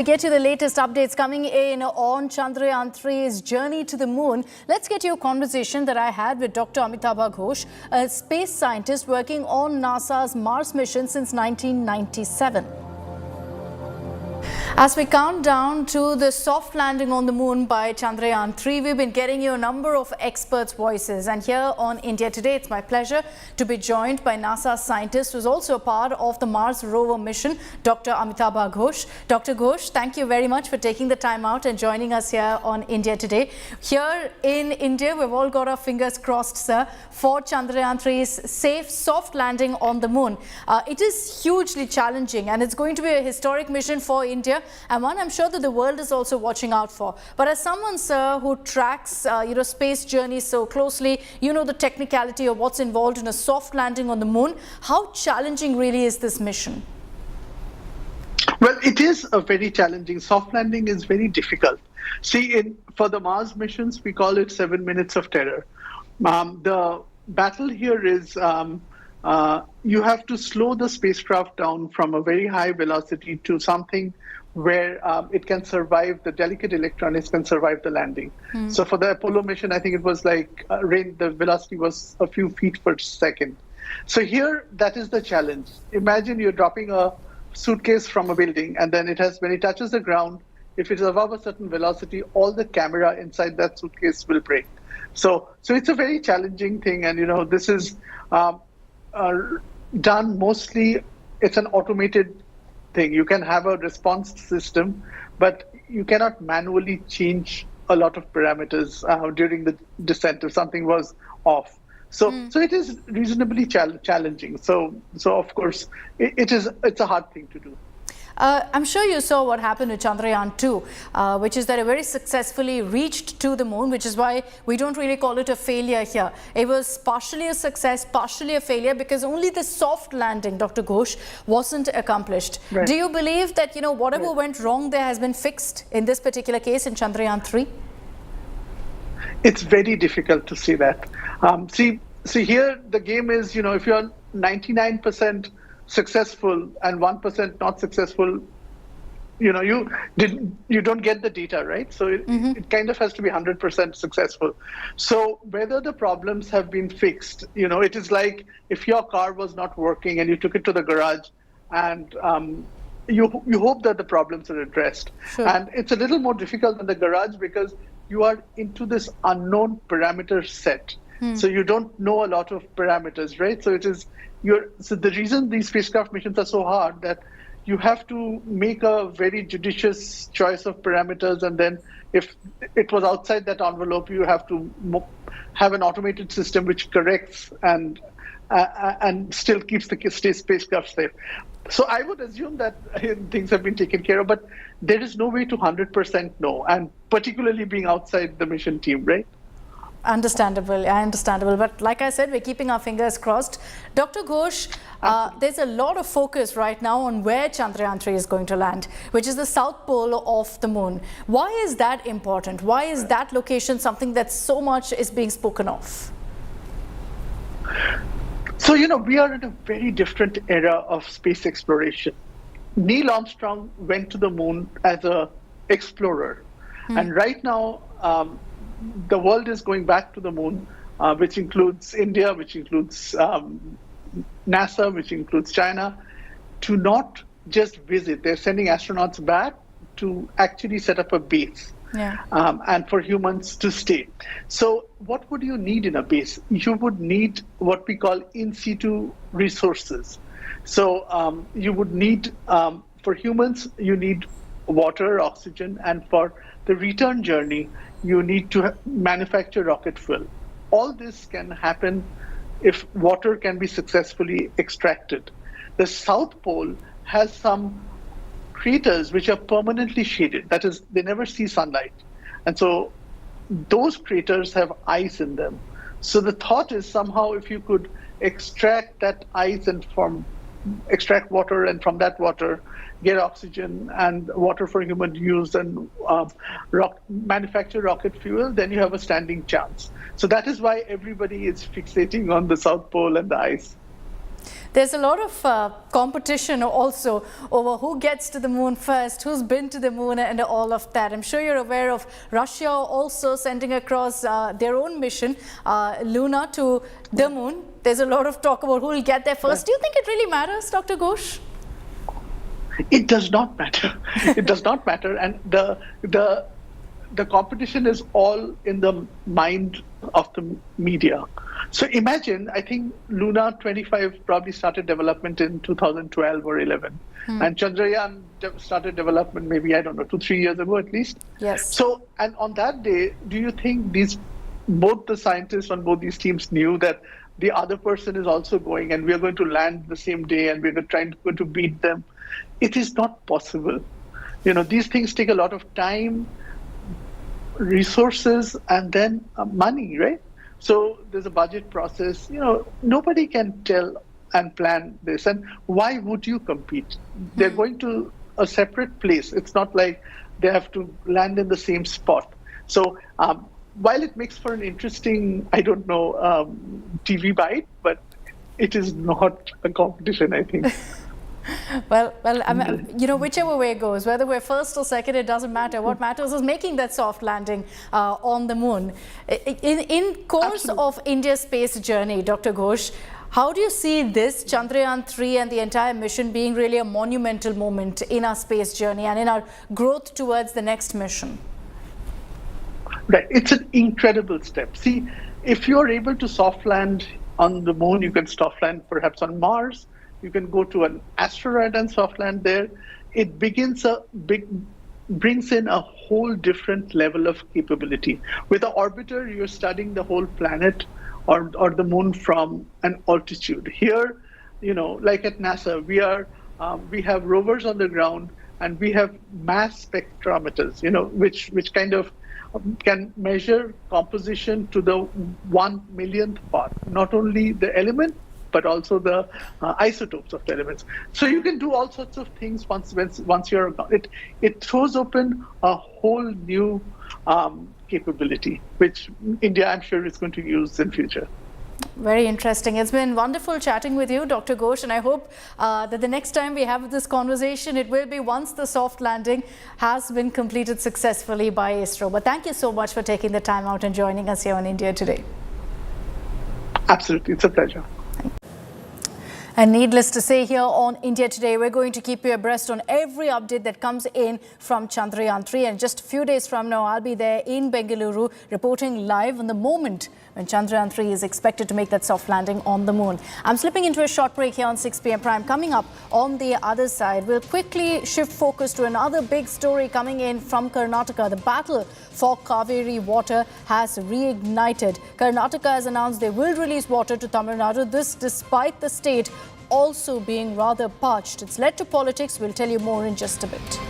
To get you the latest updates coming in on Chandrayaan 3's journey to the moon, let's get you a conversation that I had with Dr. Amitabh Ghosh, a space scientist working on NASA's Mars mission since 1997. As we count down to the soft landing on the moon by Chandrayaan 3, we've been getting you a number of experts' voices. And here on India Today, it's my pleasure to be joined by NASA scientist who's also a part of the Mars rover mission, Dr. Amitabh Ghosh. Dr. Ghosh, thank you very much for taking the time out and joining us here on India Today. Here in India, we've all got our fingers crossed, sir, for Chandrayaan 3's safe, soft landing on the moon. It is hugely challenging and it's going to be a historic mission for India, and one I'm sure that the world is also watching out for. But as someone, sir, who tracks space journeys so closely, you know the technicality of what's involved in a soft landing on the moon. How challenging really is this mission? Well, it is a very challenging. Soft landing is very difficult. See, for the Mars missions, we call it 7 minutes of terror. The battle here is you have to slow the spacecraft down from a very high velocity to something where it can survive, the delicate electronics can survive the landing. So for the Apollo mission, I think it was like the velocity was a few feet per second. So here, that is the challenge. Imagine you're dropping a suitcase from a building, and then when it touches the ground, if it's above a certain velocity, all the camera inside that suitcase will break. So it's a very challenging thing, and this is done mostly. It's an automated thing. You can have a response system, but you cannot manually change a lot of parameters during the descent if something was off. So it is reasonably challenging. So of course, it's a hard thing to do. I'm sure you saw what happened with Chandrayaan 2, which is that it very successfully reached to the moon, which is why we don't really call it a failure here. It was partially a success, partially a failure, because only the soft landing, Dr. Ghosh, wasn't accomplished. Right. Do you believe that, whatever went wrong there has been fixed in this particular case in Chandrayaan 3? It's very difficult to see that. See here, the game is, if you're 99% successful and 1% not successful, you don't get the data, right? So it kind of has to be 100% successful. So whether the problems have been fixed, it is like if your car was not working and you took it to the garage, and you hope that the problems are addressed. Sure. And it's a little more difficult in the garage because you are into this unknown parameter set. So you don't know a lot of parameters, right? So so the reason these spacecraft missions are so hard that you have to make a very judicious choice of parameters, and then if it was outside that envelope, you have to have an automated system which corrects and still keeps the spacecraft safe. So I would assume that things have been taken care of, but there is no way to 100% know, and particularly being outside the mission team, right? Understandable. But like I said, we're keeping our fingers crossed. Dr. Ghosh, there's a lot of focus right now on where Chandrayaan 3 is going to land, which is the south pole of the moon. Why is that important? Why is that location something that so much is being spoken of? So, we are in a very different era of space exploration. Neil Armstrong went to the moon as an explorer. And right now, the world is going back to the moon, which includes India, which includes NASA, which includes China, to not just visit. They're sending astronauts back to actually set up a base. Yeah. And for humans to stay. So what would you need in a base? You would need what we call in situ resources. So you would need, for humans, you need water, oxygen, and for the return journey, you need to manufacture rocket fuel. All this can happen if water can be successfully extracted. The South Pole has some craters which are permanently shaded. That is, they never see sunlight. And so those craters have ice in them. So the thought is somehow if you could extract that ice and extract water, and from that water get oxygen and water for human use and manufacture rocket fuel, then you have a standing chance. So that is why everybody is fixating on the South Pole and the ice. There's a lot of competition also over who gets to the moon first, who's been to the moon and all of that. I'm sure you're aware of Russia also sending across their own mission, Luna, to the moon. There's a lot of talk about who will get there first. Do you think it really matters, Dr. Ghosh? It does not matter. It does not matter. And the competition is all in the mind of the media. So imagine, I think Luna 25 probably started development in 2012 or 11. And Chandrayaan started development maybe, I don't know, 2-3 years ago at least. Yes. So, and on that day, do you think both the scientists on both these teams knew that the other person is also going and we are going to land the same day and we're going to beat them? It is not possible. These things take a lot of time, resources, and then money, right? So there's a budget process. Nobody can tell and plan this. And why would you compete? They're going to a separate place. It's not like they have to land in the same spot. So while it makes for an interesting, TV bite, but it is not a competition, I think. Well, whichever way it goes, whether we're first or second, it doesn't matter. What matters is making that soft landing on the moon. In course Absolutely. of India's space journey, Dr. Ghosh, how do you see this Chandrayaan 3 and the entire mission being really a monumental moment in our space journey and in our growth towards the next mission? Right. It's an incredible step. See, if you're able to soft land on the moon, you can soft land perhaps on Mars. You can go to an asteroid and soft land there. It brings in a whole different level of capability. With the orbiter, you're studying the whole planet or the moon from an altitude. Here, like at NASA, we have rovers on the ground and we have mass spectrometers, which kind of can measure composition to the 1/1,000th part, not only the element, but also the isotopes of the elements. So you can do all sorts of things once you're it throws open a whole new capability, which India, I'm sure, is going to use in future. Very interesting. It's been wonderful chatting with you, Dr. Ghosh, and I hope that the next time we have this conversation, it will be once the soft landing has been completed successfully by ISRO. But thank you so much for taking the time out and joining us here on India Today. Absolutely. It's a pleasure. And needless to say, here on India Today, we're going to keep you abreast on every update that comes in from Chandrayaan 3. And just a few days from now, I'll be there in Bengaluru reporting live on the moment when Chandrayaan 3 is expected to make that soft landing on the moon. I'm slipping into a short break here on 6 p.m. Prime. Coming up on the other side, we'll quickly shift focus to another big story coming in from Karnataka. The battle for Kaveri water has reignited. Karnataka has announced they will release water to Tamil Nadu. This despite the state also being rather parched. It's led to politics. We'll tell you more in just a bit.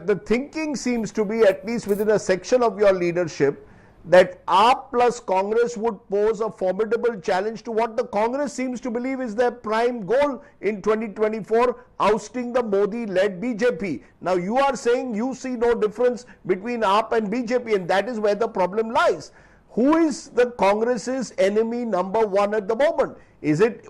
The thinking seems to be, at least within a section of your leadership, that AAP plus Congress would pose a formidable challenge to what the Congress seems to believe is their prime goal in 2024, ousting the Modi-led BJP. Now you are saying you see no difference between AAP and BJP, and that is where the problem lies. Who is the Congress's enemy number one at the moment?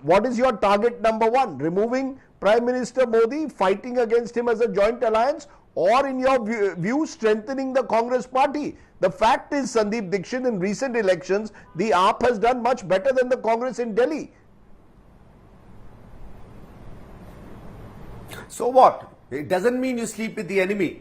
What is your target number one? Removing Prime Minister Modi, fighting against him as a joint alliance, or in your view, strengthening the Congress party? The fact is, Sandeep Dixit, in recent elections, the AAP has done much better than the Congress in Delhi. So what? It doesn't mean you sleep with the enemy.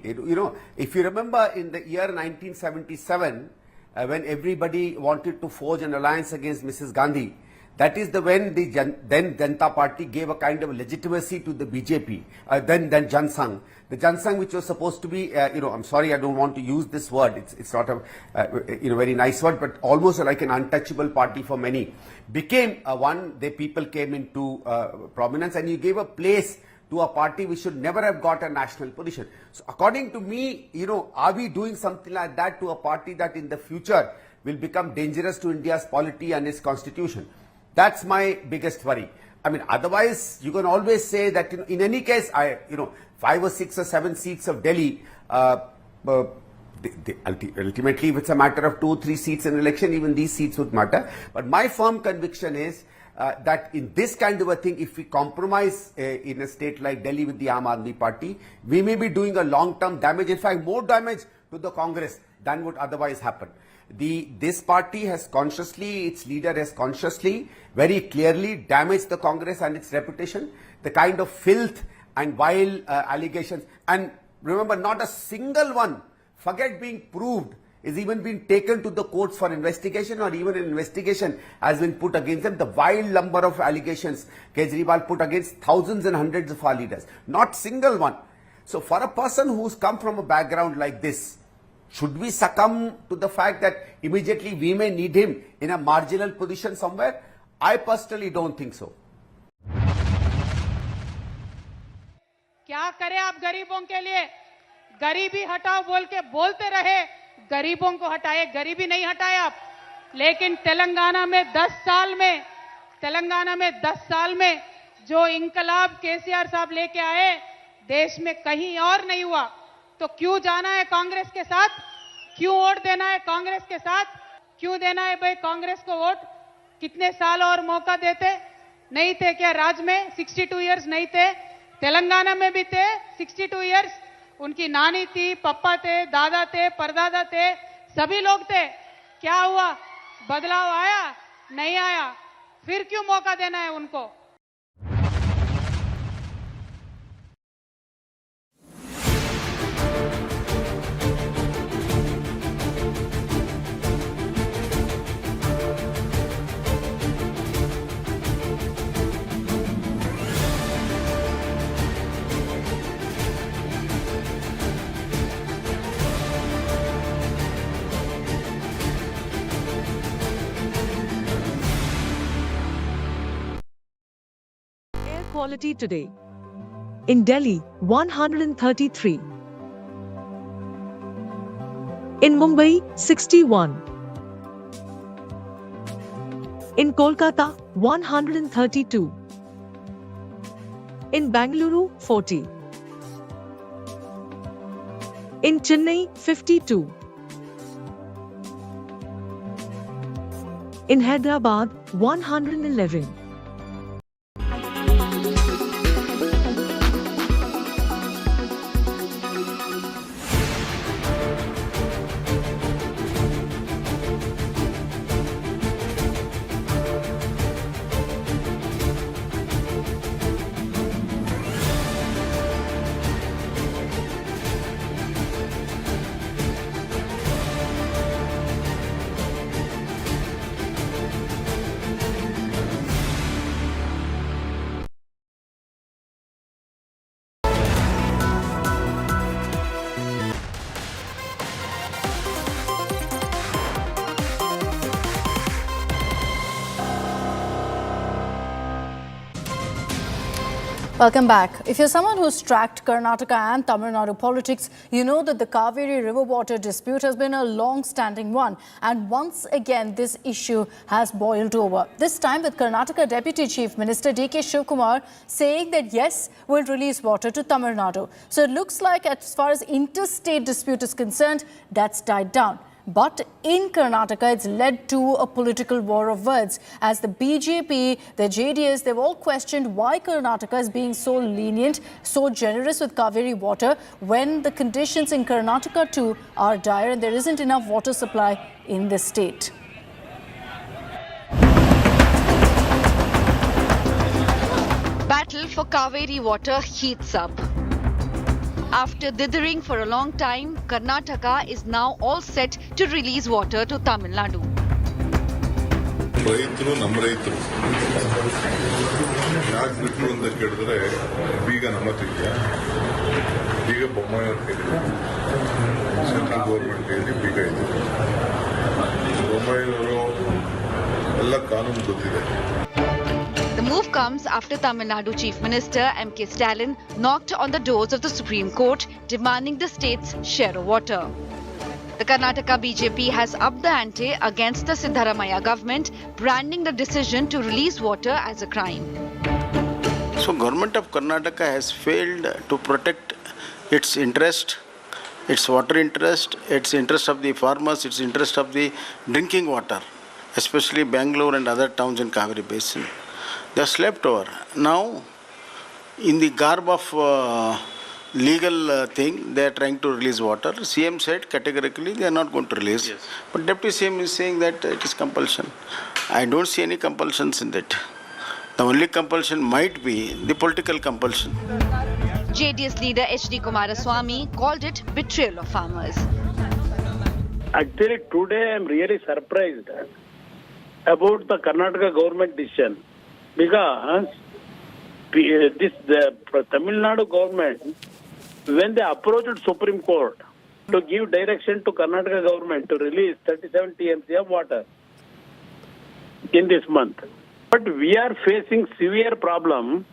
If you remember in the year 1977, when everybody wanted to forge an alliance against Mrs. Gandhi, that is when the then Janata Party gave a kind of legitimacy to the BJP, then Jan Sangh. The Jan Sangh, which was supposed to be, I'm sorry, I don't want to use this word. It's not a, very nice word, but almost like an untouchable party for many, became one. The people came into prominence, and you gave a place to a party which should never have got a national position. So according to me, are we doing something like that to a party that in the future will become dangerous to India's polity and its constitution. That's my biggest worry. I mean, otherwise, you can always say that in any case, 5 or 6 or 7 seats of Delhi, ultimately, if it's a matter of 2 or 3 seats in election, even these seats would matter. But my firm conviction is that in this kind of a thing, if we compromise in a state like Delhi with the Aam Aadmi Party, we may be doing a long-term damage, in fact, more damage to the Congress than would otherwise happen. This party has consciously, its leader has consciously, very clearly damaged the Congress and its reputation. The kind of filth and vile allegations, and remember, not a single one, forget being proved, is even being taken to the courts for investigation, or even an investigation has been put against them. The vile number of allegations Kejriwal put against thousands and hundreds of our leaders, not single one. So for a person who's come from a background like this, should we succumb to the fact that immediately we may need him in a marginal position somewhere? I personally don't think so. क्या करें आप गरीबों के लिए? गरीबी हटाओ बोल के बोलते रहे, गरीबों को हटाए, गरीबी नहीं हटाए आप. लेकिन तेलंगाना में 10 साल में जो इंकलाब केसीआर साहब लेके आए, देश में कहीं और नहीं हुआ. तो क्यों जाना है कांग्रेस के साथ? क्यों वोट देना है कांग्रेस के साथ? क्यों देना है भाई कांग्रेस को वोट? कितने साल और मौका देते? नहीं थे क्या राज में? 62 इयर्स नहीं थे? तेलंगाना में भी थे 62 इयर्स. उनकी नानी थी, पप्पा थे, दादा थे, परदादा थे, सभी लोग थे. क्या हुआ? बदलाव आया? नहीं आया. फिर क्यों मौका देना है उनको? Quality today. In Delhi, 133. In Mumbai, 61. In Kolkata, 132. In Bangalore, 40. In Chennai, 52. In Hyderabad, 111. Welcome back. If you're someone who's tracked Karnataka and Tamil Nadu politics, you know that the Kaveri river water dispute has been a long-standing one. And once again, this issue has boiled over. This time with Karnataka Deputy Chief Minister D.K. Shivkumar saying that yes, we'll release water to Tamil Nadu. So it looks like as far as interstate dispute is concerned, that's died down. But in Karnataka, it's led to a political war of words as the BJP, the JDS, they've all questioned why Karnataka is being so lenient, so generous with Kaveri water when the conditions in Karnataka too are dire and there isn't enough water supply in the state. Battle for Kaveri water heats up. After dithering for a long time, Karnataka is now all set to release water to Tamil Nadu. ರೈತರು ನಮ್ಮ ರೈತರು ಯಾಕೆ ಬಿಟ್ಟರು ಅಂತ ಕೇಳಿದ್ರೆ ಬೀಗ ನಮ್ಮ ಹತ್ರ ಬೀಗ ಬೊಮ್ಮಾಯಿಯವ್ರ ಕೈಲಿ ಸೆಂಟ್ರಲ್ ಗೌರ್ಮೆಂಟ್ ಕೈಲಿ ಬೀಗ ಇದೆ ಬೊಮ್ಮಾಯಿಯವರು ಎಲ್ಲ ಕಾನೂನು ಗೊತ್ತಿದೆ. The move comes after Tamil Nadu Chief Minister M.K. Stalin knocked on the doors of the Supreme Court demanding the state's share of water. The Karnataka BJP has upped the ante against the Siddaramaiah government, branding the decision to release water as a crime. So government of Karnataka has failed to protect its interest, its water interest, its interest of the farmers, its interest of the drinking water, especially Bangalore and other towns in Kaveri Basin. They are slept over. Now, in the garb of legal thing, they are trying to release water. CM said categorically they are not going to release. Yes. But Deputy CM is saying that it is compulsion. I don't see any compulsions in that. The only compulsion might be the political compulsion. JDS leader HD Kumaraswamy called it betrayal of farmers. Actually, today I am really surprised about the Karnataka government decision, because the Tamil Nadu government, when they approached Supreme Court to give direction to Karnataka government to release 37 TMC of water in this month, but we are facing severe problem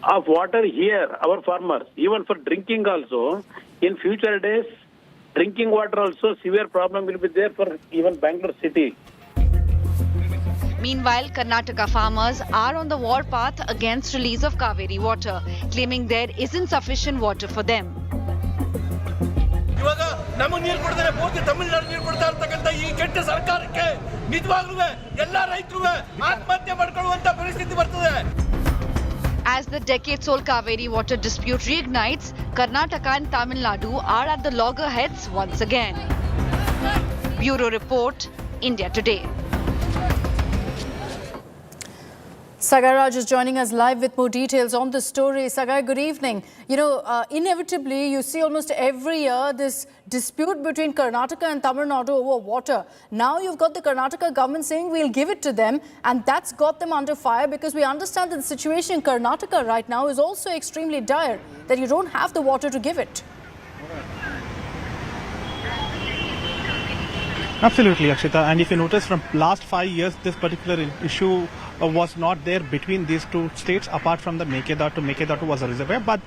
of water here, our farmers, even for drinking also. In future days, drinking water also severe problem will be there for even Bangalore city. Meanwhile, Karnataka farmers are on the warpath against release of Kaveri water, claiming there isn't sufficient water for them. ನಮಗೆ ನೀರು ಕೊಡ್ತಾರೆ ಪೂರ್ತಿ ತಮಿಳುನಾಡು ನೀರು ಕೊಡ್ತಾ ಇರ್ತಕ್ಕಂಥ ಈ ಕೆಟ್ಟ ಸರ್ಕಾರಕ್ಕೆ ನಿಜವಾಗ್ಲೂ ಎಲ್ಲ ರೈತರು ಆತ್ಮಹತ್ಯೆ ಮಾಡ್ಕೊಳ್ಳುವಂತ ಪರಿಸ್ಥಿತಿ ಬರ್ತದೆ. As the decades-old Kaveri water dispute reignites, Karnataka and Tamil Nadu are at the loggerheads once again. Bureau Report, India Today. Sagai Raj is joining us live with more details on this story. Sagai, good evening. You know, inevitably, you see almost every year this dispute between Karnataka and Tamil Nadu over water. Now you've got the Karnataka government saying we'll give it to them, and that's got them under fire, because we understand that the situation in Karnataka right now is also extremely dire, that you don't have the water to give it. Absolutely, Akshita. And if you notice, from last 5 years, this particular issue was not there between these two states, apart from the Mekedatu was a reservoir. But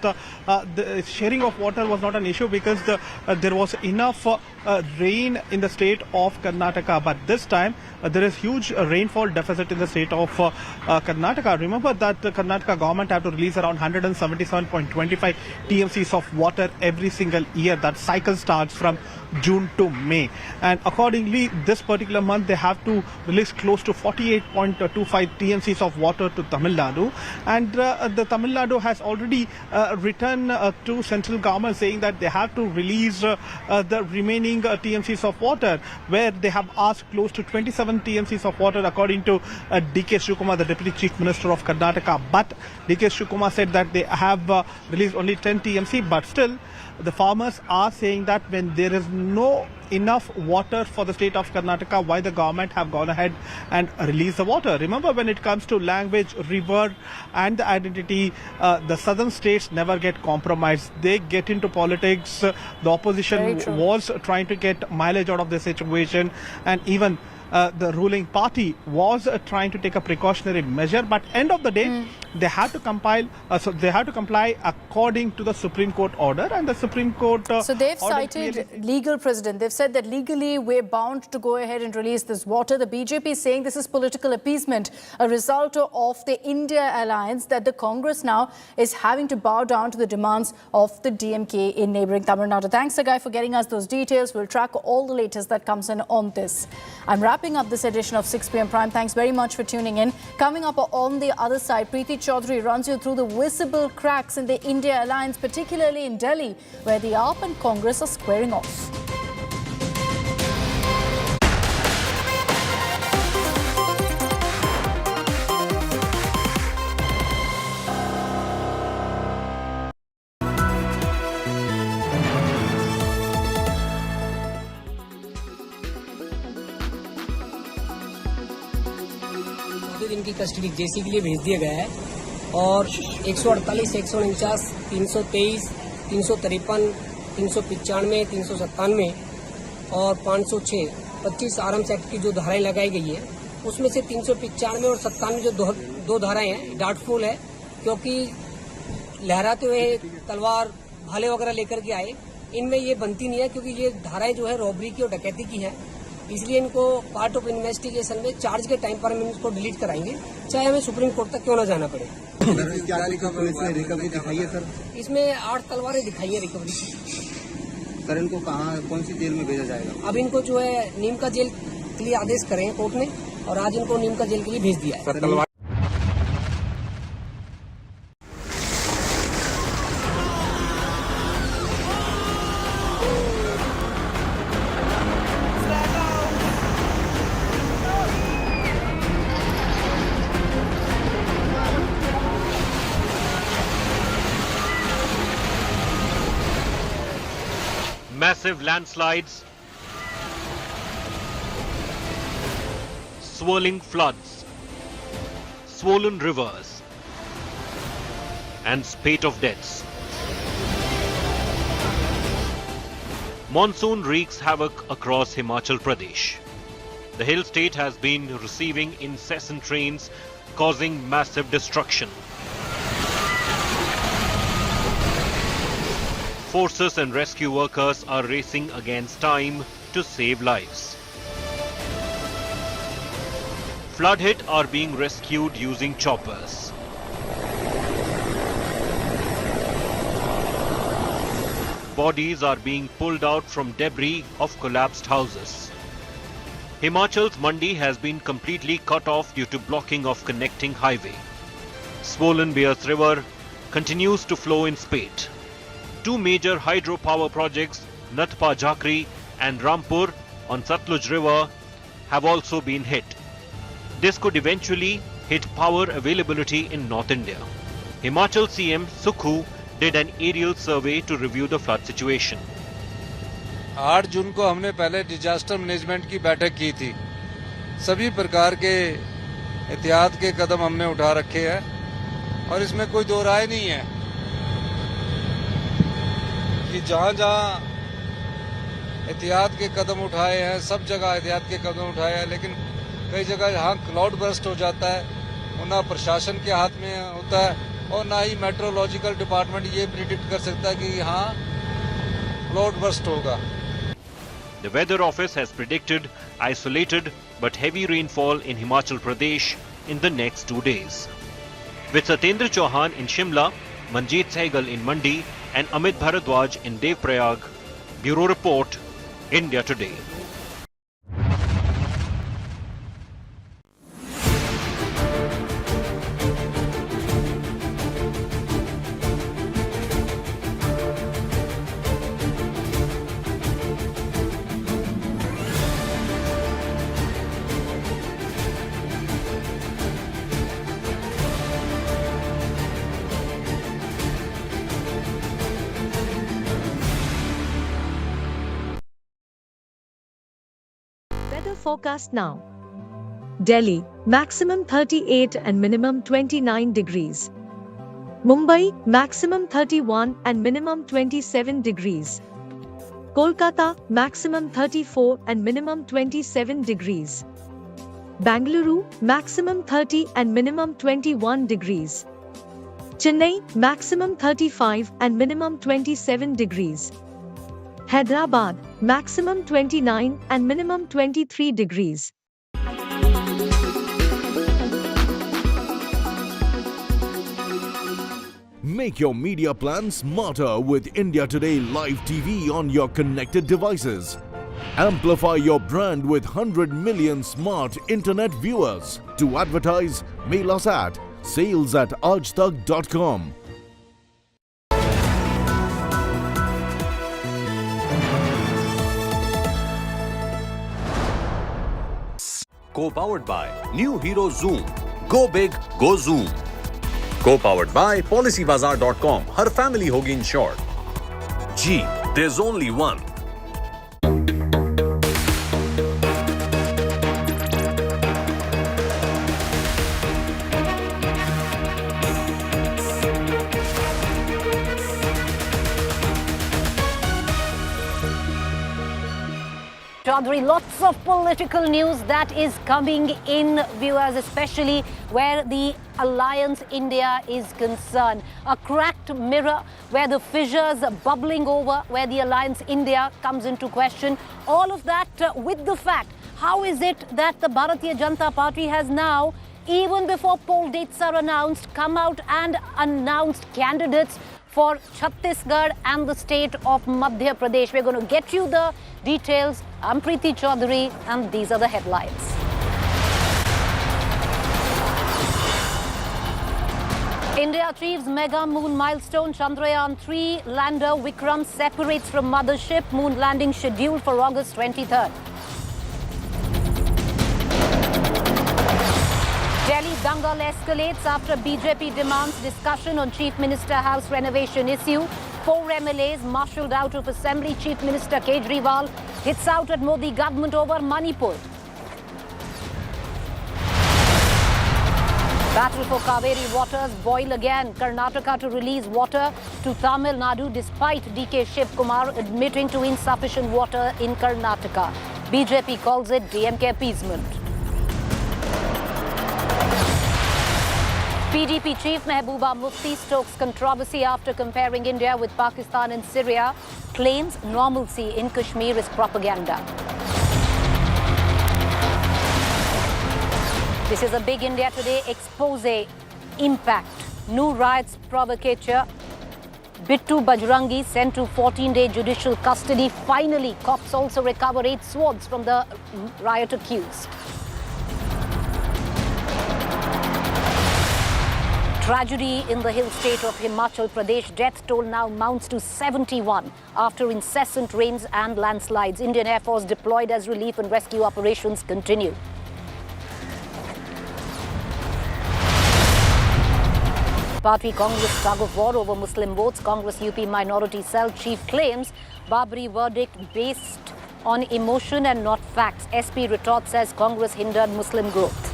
the sharing of water was not an issue, because there was enough rain in the state of Karnataka. But this time, there is huge rainfall deficit in the state of Karnataka. Remember that the Karnataka government had to release around 177.25 TMCs of water every single year. That cycle starts from June to May. And accordingly, this particular month, they have to release close to 48.25 TMCs of water to Tamil Nadu. And the Tamil Nadu has already written to central government saying that they have to release the remaining TMCs of water, where they have asked close to 27 TMCs of water, according to D.K. Shivakumar, the Deputy Chief Minister of Karnataka. But D.K. Shivakumar said that they have released only 10 TMC, but still the farmers are saying that when there is no enough water for the state of Karnataka, why the government have gone ahead and released the water. Remember, when it comes to language, river and the identity, the southern states never get compromised. They get into politics. The opposition was trying to get mileage out of the situation, and even the ruling party was trying to take a precautionary measure, but end of the day, they had to comply according to the Supreme Court order, and the Supreme Court. So they've cited legal precedent. They've said that legally we're bound to go ahead and release this water. The BJP is saying this is political appeasement, a result of the India alliance, that the Congress now is having to bow down to the demands of the DMK in neighbouring Tamil Nadu. Thanks, Sagai, for getting us those details. We'll track all the latest that comes in on this. I'm wrapping up this edition of 6 p.m. Prime. Thanks very much for tuning in. Coming up on the other side, Preeti Chaudhary runs you through the visible cracks in the India alliance, particularly in Delhi, where the AAP and Congress are squaring off. दिन की custody जेसी के लिए भेज दिया गया है और 148, 149, 323, 353, 395, 397 और 506, 25 आर्म्स एक्ट की जो धाराएं लगाई गई है, उसमें से 395 और 97 जो दो धाराएं हैं डाउटफुल है, क्योंकि लहराते हुए तलवार भाले वगैरह लेकर के आए इनमें ये बनती नहीं है, क्योंकि ये धाराएं जो है रॉबरी की और डकैती की है। इसलिए इनको पार्ट ऑफ इन्वेस्टिगेशन में चार्ज के टाइम पर हम इसको डिलीट कराएंगे, चाहे हमें सुप्रीम कोर्ट तक क्यों ना जाना पड़े। रिकवरी दिखाई है सर? इसमें 8 तलवारें दिखाई है रिकवरी की। सर इनको कहाँ, कौन सी जेल में भेजा जाएगा? अब इनको जो है नीम का जेल के लिए आदेश करें कोर्ट ने, और आज इनको नीम का जेल के लिए भेज दिया है। Massive landslides, swirling floods, swollen rivers, and spate of deaths. Monsoon wreaks havoc across Himachal Pradesh. The hill state has been receiving incessant rains, causing massive destruction. Forces and rescue workers are racing against time to save lives. Flood hit are being rescued using choppers. Bodies are being pulled out from debris of collapsed houses. Himachal's Mandi has been completely cut off due to blocking of connecting highway. Swollen Bears River continues to flow in spate. Two major hydropower projects, Natpa Jakri and Rampur on Satluj River, have also been hit. This could eventually hit power availability in North India. Himachal CM Sukhu did an aerial survey to review the flood situation. 8 जून को हमने पहले disaster management की बैठक की थी। सभी प्रकार के एहतियात के कदम हमने उठा रखे हैं और इसमें कोई दो राय नहीं है कि जहां एहतियात के कदम उठाए हैं, सब जगह एहतियात के कदम उठाए हैं, लेकिन कई जगह जहां क्लाउड बर्स्ट हो जाता है वो ना प्रशासन के हाथ में होता है और ना ही मेट्रोलॉजिकल डिपार्टमेंट ये प्रिडिक्ट कर सकता है कि हाँ क्लाउड बर्स्ट होगा। The Weather Office has predicted isolated but heavy rainfall in Himachal Pradesh in the next 2 days. With Satyendra Chauhan in Shimla, Manjeet Sehgal in Mandi and Amit Bharadwaj in Devprayag. Bureau Report, India Today. Weather forecast now. Delhi, maximum 38 and minimum 29 degrees. Mumbai, maximum 31 and minimum 27 degrees. Kolkata, maximum 34 and minimum 27 degrees. Bangalore, maximum 30 and minimum 21 degrees. Chennai, maximum 35 and minimum 27 degrees. Hyderabad, maximum 29 and minimum 23 degrees. Make your media plan smarter with India Today Live TV on your connected devices. Amplify your brand with 100 million smart internet viewers. To advertise, mail us at sales@aajtak.com. Co-powered by New Hero Zoom. Go big, go Zoom. Co-powered by PolicyBazaar.com. Her family होगी insured. Gee, there's only one. Chaudhary, lots of political news that is coming in, viewers, especially where the Alliance India is concerned. A cracked mirror where the fissures are bubbling over, where the Alliance India comes into question. All of that with the fact, how is it that the Bharatiya Janata Party has now, even before poll dates are announced, come out and announced candidates for Chhattisgarh and the state of Madhya Pradesh? We're going to get you the details. I'm Preeti Chaudhary and these are the headlines. India achieves mega moon milestone. Chandrayaan-3 lander Vikram separates from mothership. Moon landing scheduled for August 23rd. Delhi dangal escalates after BJP demands discussion on Chief Minister House renovation issue. 4 MLAs marshalled out of Assembly. Chief Minister Kejriwal hits out at Modi government over Manipur. Battle for Kaveri waters boil again. Karnataka to release water to Tamil Nadu despite DK Shiv Kumar admitting to insufficient water in Karnataka. BJP calls it DMK appeasement. PDP chief Mehbooba Mufti stokes controversy after comparing India with Pakistan and Syria. Claims normalcy in Kashmir is propaganda. This is a big India Today expose. Impact. New riots provocateur. Bittu Bajrangi sent to 14-day judicial custody. Finally, cops also recover 8 swords from the riot accused. Tragedy in the hill state of Himachal Pradesh. Death toll now mounts to 71 after incessant rains and landslides. Indian Air Force deployed as relief and rescue operations continue. Party Congress tug of war over Muslim votes. Congress UP minority cell chief claims Babri verdict based on emotion and not facts. SP retort says Congress hindered Muslim growth.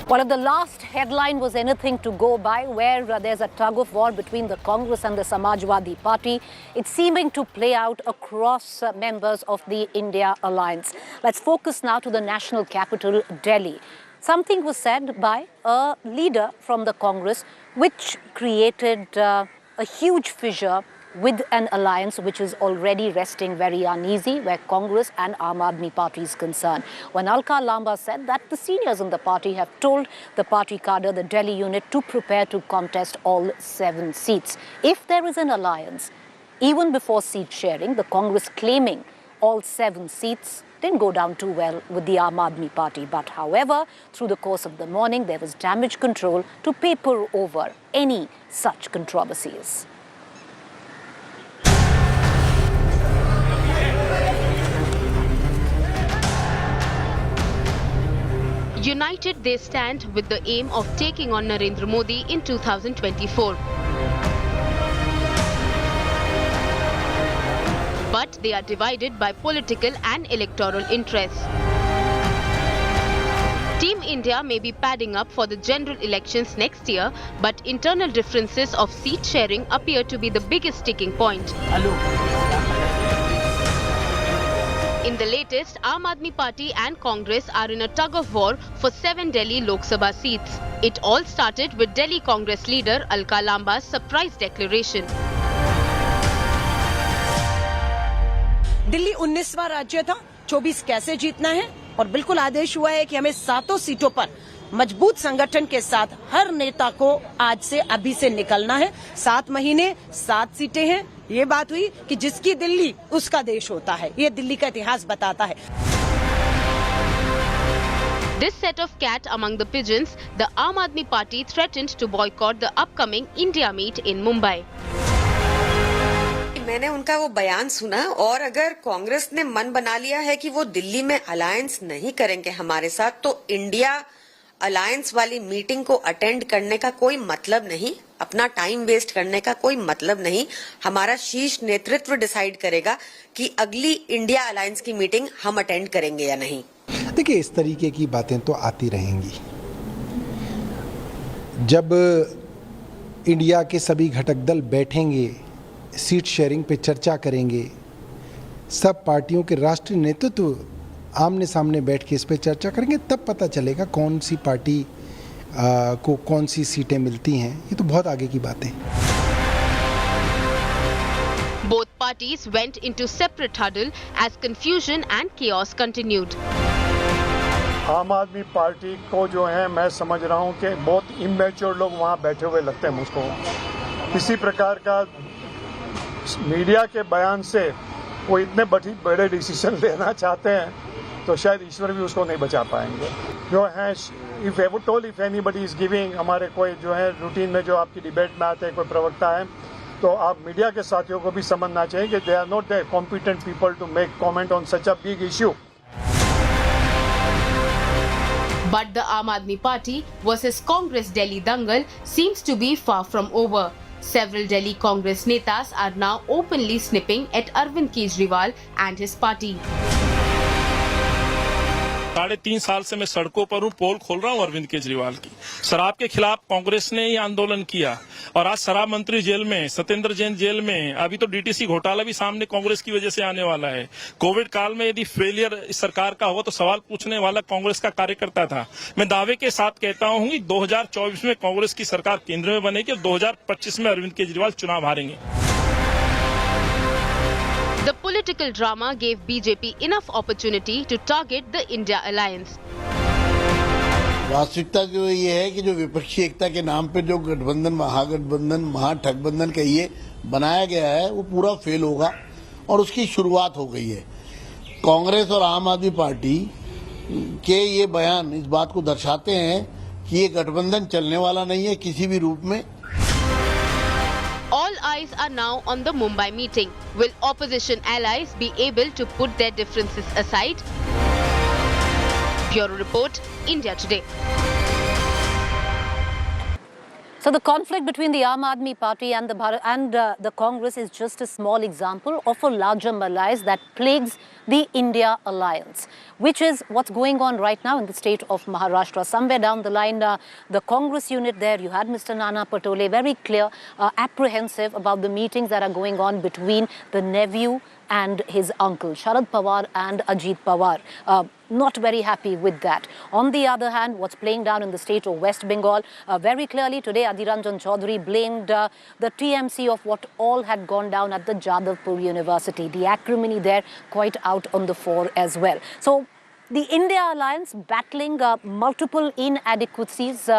Well, if the last headline was anything to go by, where there's a tug of war between the Congress and the Samajwadi Party, it's seeming to play out across members of the India Alliance. Let's focus now to the national capital, Delhi. Something was said by a leader from the Congress which created a huge fissure with an alliance which is already resting very uneasy, where Congress and Aam Aadmi Party is concerned. When Alka Lamba said that the seniors in the party have told the party cadre, the Delhi unit, to prepare to contest all 7 seats. If there is an alliance, even before seat sharing, the Congress claiming all 7 seats didn't go down too well with the Aam Aadmi Party. But however, through the course of the morning, there was damage control to paper over any such controversies. United, they stand with the aim of taking on Narendra Modi in 2024. But they are divided by political and electoral interests. Team India may be padding up for the general elections next year, but internal differences of seat sharing appear to be the biggest sticking point. In the latest, Aam Aadmi Party and Congress are in a tug of war for 7 Delhi Lok Sabha seats. It all started with Delhi Congress leader Alka Lamba's surprise declaration. Delhi 19वां राज्य था, 24 कैसे जीतना है और बिल्कुल आदेश हुआ है कि हमें 7 सीटों पर मजबूत संगठन के साथ हर नेता को आज से अभी से निकलना है। 7 महीने 7 सीटें हैं। ये बात हुई कि जिसकी दिल्ली उसका देश होता है। ये दिल्ली का इतिहास बताता है। This set of cat among the pigeons, the Aam Aadmi Party threatened to boycott the upcoming India meet in Mumbai. मैंने उनका वो बयान सुना और अगर कांग्रेस ने मन बना लिया है कि वो दिल्ली में अलायंस नहीं करेंगे हमारे साथ, तो इंडिया अलायंस वाली मीटिंग को अटेंड करने का कोई मतलब नहीं, अपना टाइम वेस्ट करने का कोई मतलब नहीं। हमारा शीर्ष नेतृत्व डिसाइड करेगा कि अगली इंडिया अलायंस की मीटिंग हम अटेंड करेंगे या नहीं। देखिए, इस तरीके की बातें तो आती रहेंगी। जब इंडिया के सभी घटक दल बैठेंगे, सीट शेयरिंग पे चर्चा करेंगे, सब पार्टियों के राष्ट्रीय नेतृत्व आमने सामने बैठ के इस पे चर्चा करेंगे, तब पता चलेगा कौन सी पार्टी को कौन सी सीटें मिलती हैं। ये तो बहुत आगे की बात है। Both parties went into separate huddle as confusion and chaos continued. आम आदमी पार्टी को जो है, मैं समझ रहा हूं कि बहुत इमेच्योर लोग वहां बैठे हुए लगते हैं मुझको। किसी प्रकार का मीडिया के बयान से वो इतने बड़े डिसीजन लेना चाहते हैं तो शायद ईश्वर भी उसको नहीं बचा पाएंगे। जो है, इफ एनीबडी इज गिविंग, हमारे कोई जो है रूटीन में जो आपकी डिबेट में आते हैं कोई प्रवक्ता है, तो आप मीडिया के साथियों को भी समझना चाहिए कि they are not the competent people to make comment on such a big issue. But the Aam Aadmi Party versus Congress Delhi dangle seems to be far from over. Several Delhi Congress netas are now openly snipping at Arvind Kejriwal and his party. 3.5 साल से मैं सड़कों पर हूँ, पोल खोल रहा हूँ अरविंद केजरीवाल की। शराब के खिलाफ कांग्रेस ने ही आंदोलन किया और आज शराब मंत्री जेल में, सत्येंद्र जैन जेल में, अभी तो डीटीसी घोटाला भी सामने कांग्रेस की वजह से आने वाला है। कोविड काल में यदि फेलियर इस सरकार का होगा तो सवाल पूछने वाला कांग्रेस का कार्यकर्ता था। मैं दावे के साथ कहता हूँ कि 2024 में कांग्रेस की सरकार केंद्र में बनेगी और 2025 में अरविंद केजरीवाल चुनाव हारेंगे। The political drama gave BJP enough opportunity to target the India alliance. वास्तविकता जो ये है कि जो विपक्षी एकता के नाम पे जो गठबंधन, महागठबंधन, महाठगबंधन कहिए बनाया गया है, वो पूरा फेल होगा और उसकी शुरुआत हो गई है। कांग्रेस और आम आदमी पार्टी के ये बयान इस बात को दर्शाते हैं कि ये गठबंधन चलने वाला नहीं है किसी भी रूप में। All eyes are now on the Mumbai meeting. Will opposition allies be able to put their differences aside? Bureau Report, India Today. So the conflict between the Aam Aadmi Party and the Congress is just a small example of a larger malaise that plagues the India alliance, which is what's going on right now in the state of Maharashtra. Somewhere down the line, the Congress unit there, you had Mr. Nana Patole, very clear, apprehensive about the meetings that are going on between the nephew and his uncle, Sharad Pawar and Ajit Pawar. Not very happy with that. On the other hand, what's playing down in the state of West Bengal, very clearly today Adhiranjan Chaudhary blamed the TMC of what all had gone down at the Jadavpur University. The acrimony there quite out on the fore as well. So the India alliance battling multiple inadequacies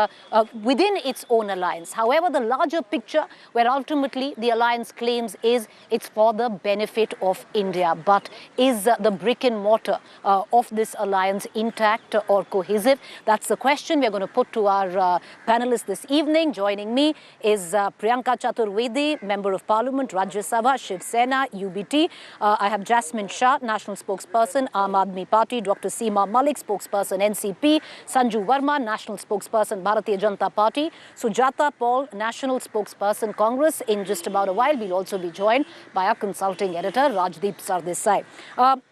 within its own alliance. However, the larger picture where ultimately the alliance claims is it's for the benefit of India. But is the brick and mortar of this alliance intact or cohesive? That's the question we're going to put to our panelists this evening. Joining me is Priyanka Chaturvedi, Member of Parliament, Rajya Sabha, Shiv Sena, UBT. I have Jasmine Shah, National Spokesperson, Aam Aadmi Party, Dr. Seema Malik, spokesperson NCP, Sanju Verma, national spokesperson Bharatiya Janata Party, Sujata Paul, national spokesperson Congress. In just about a while, we'll also be joined by our consulting editor Rajdeep Sardesai.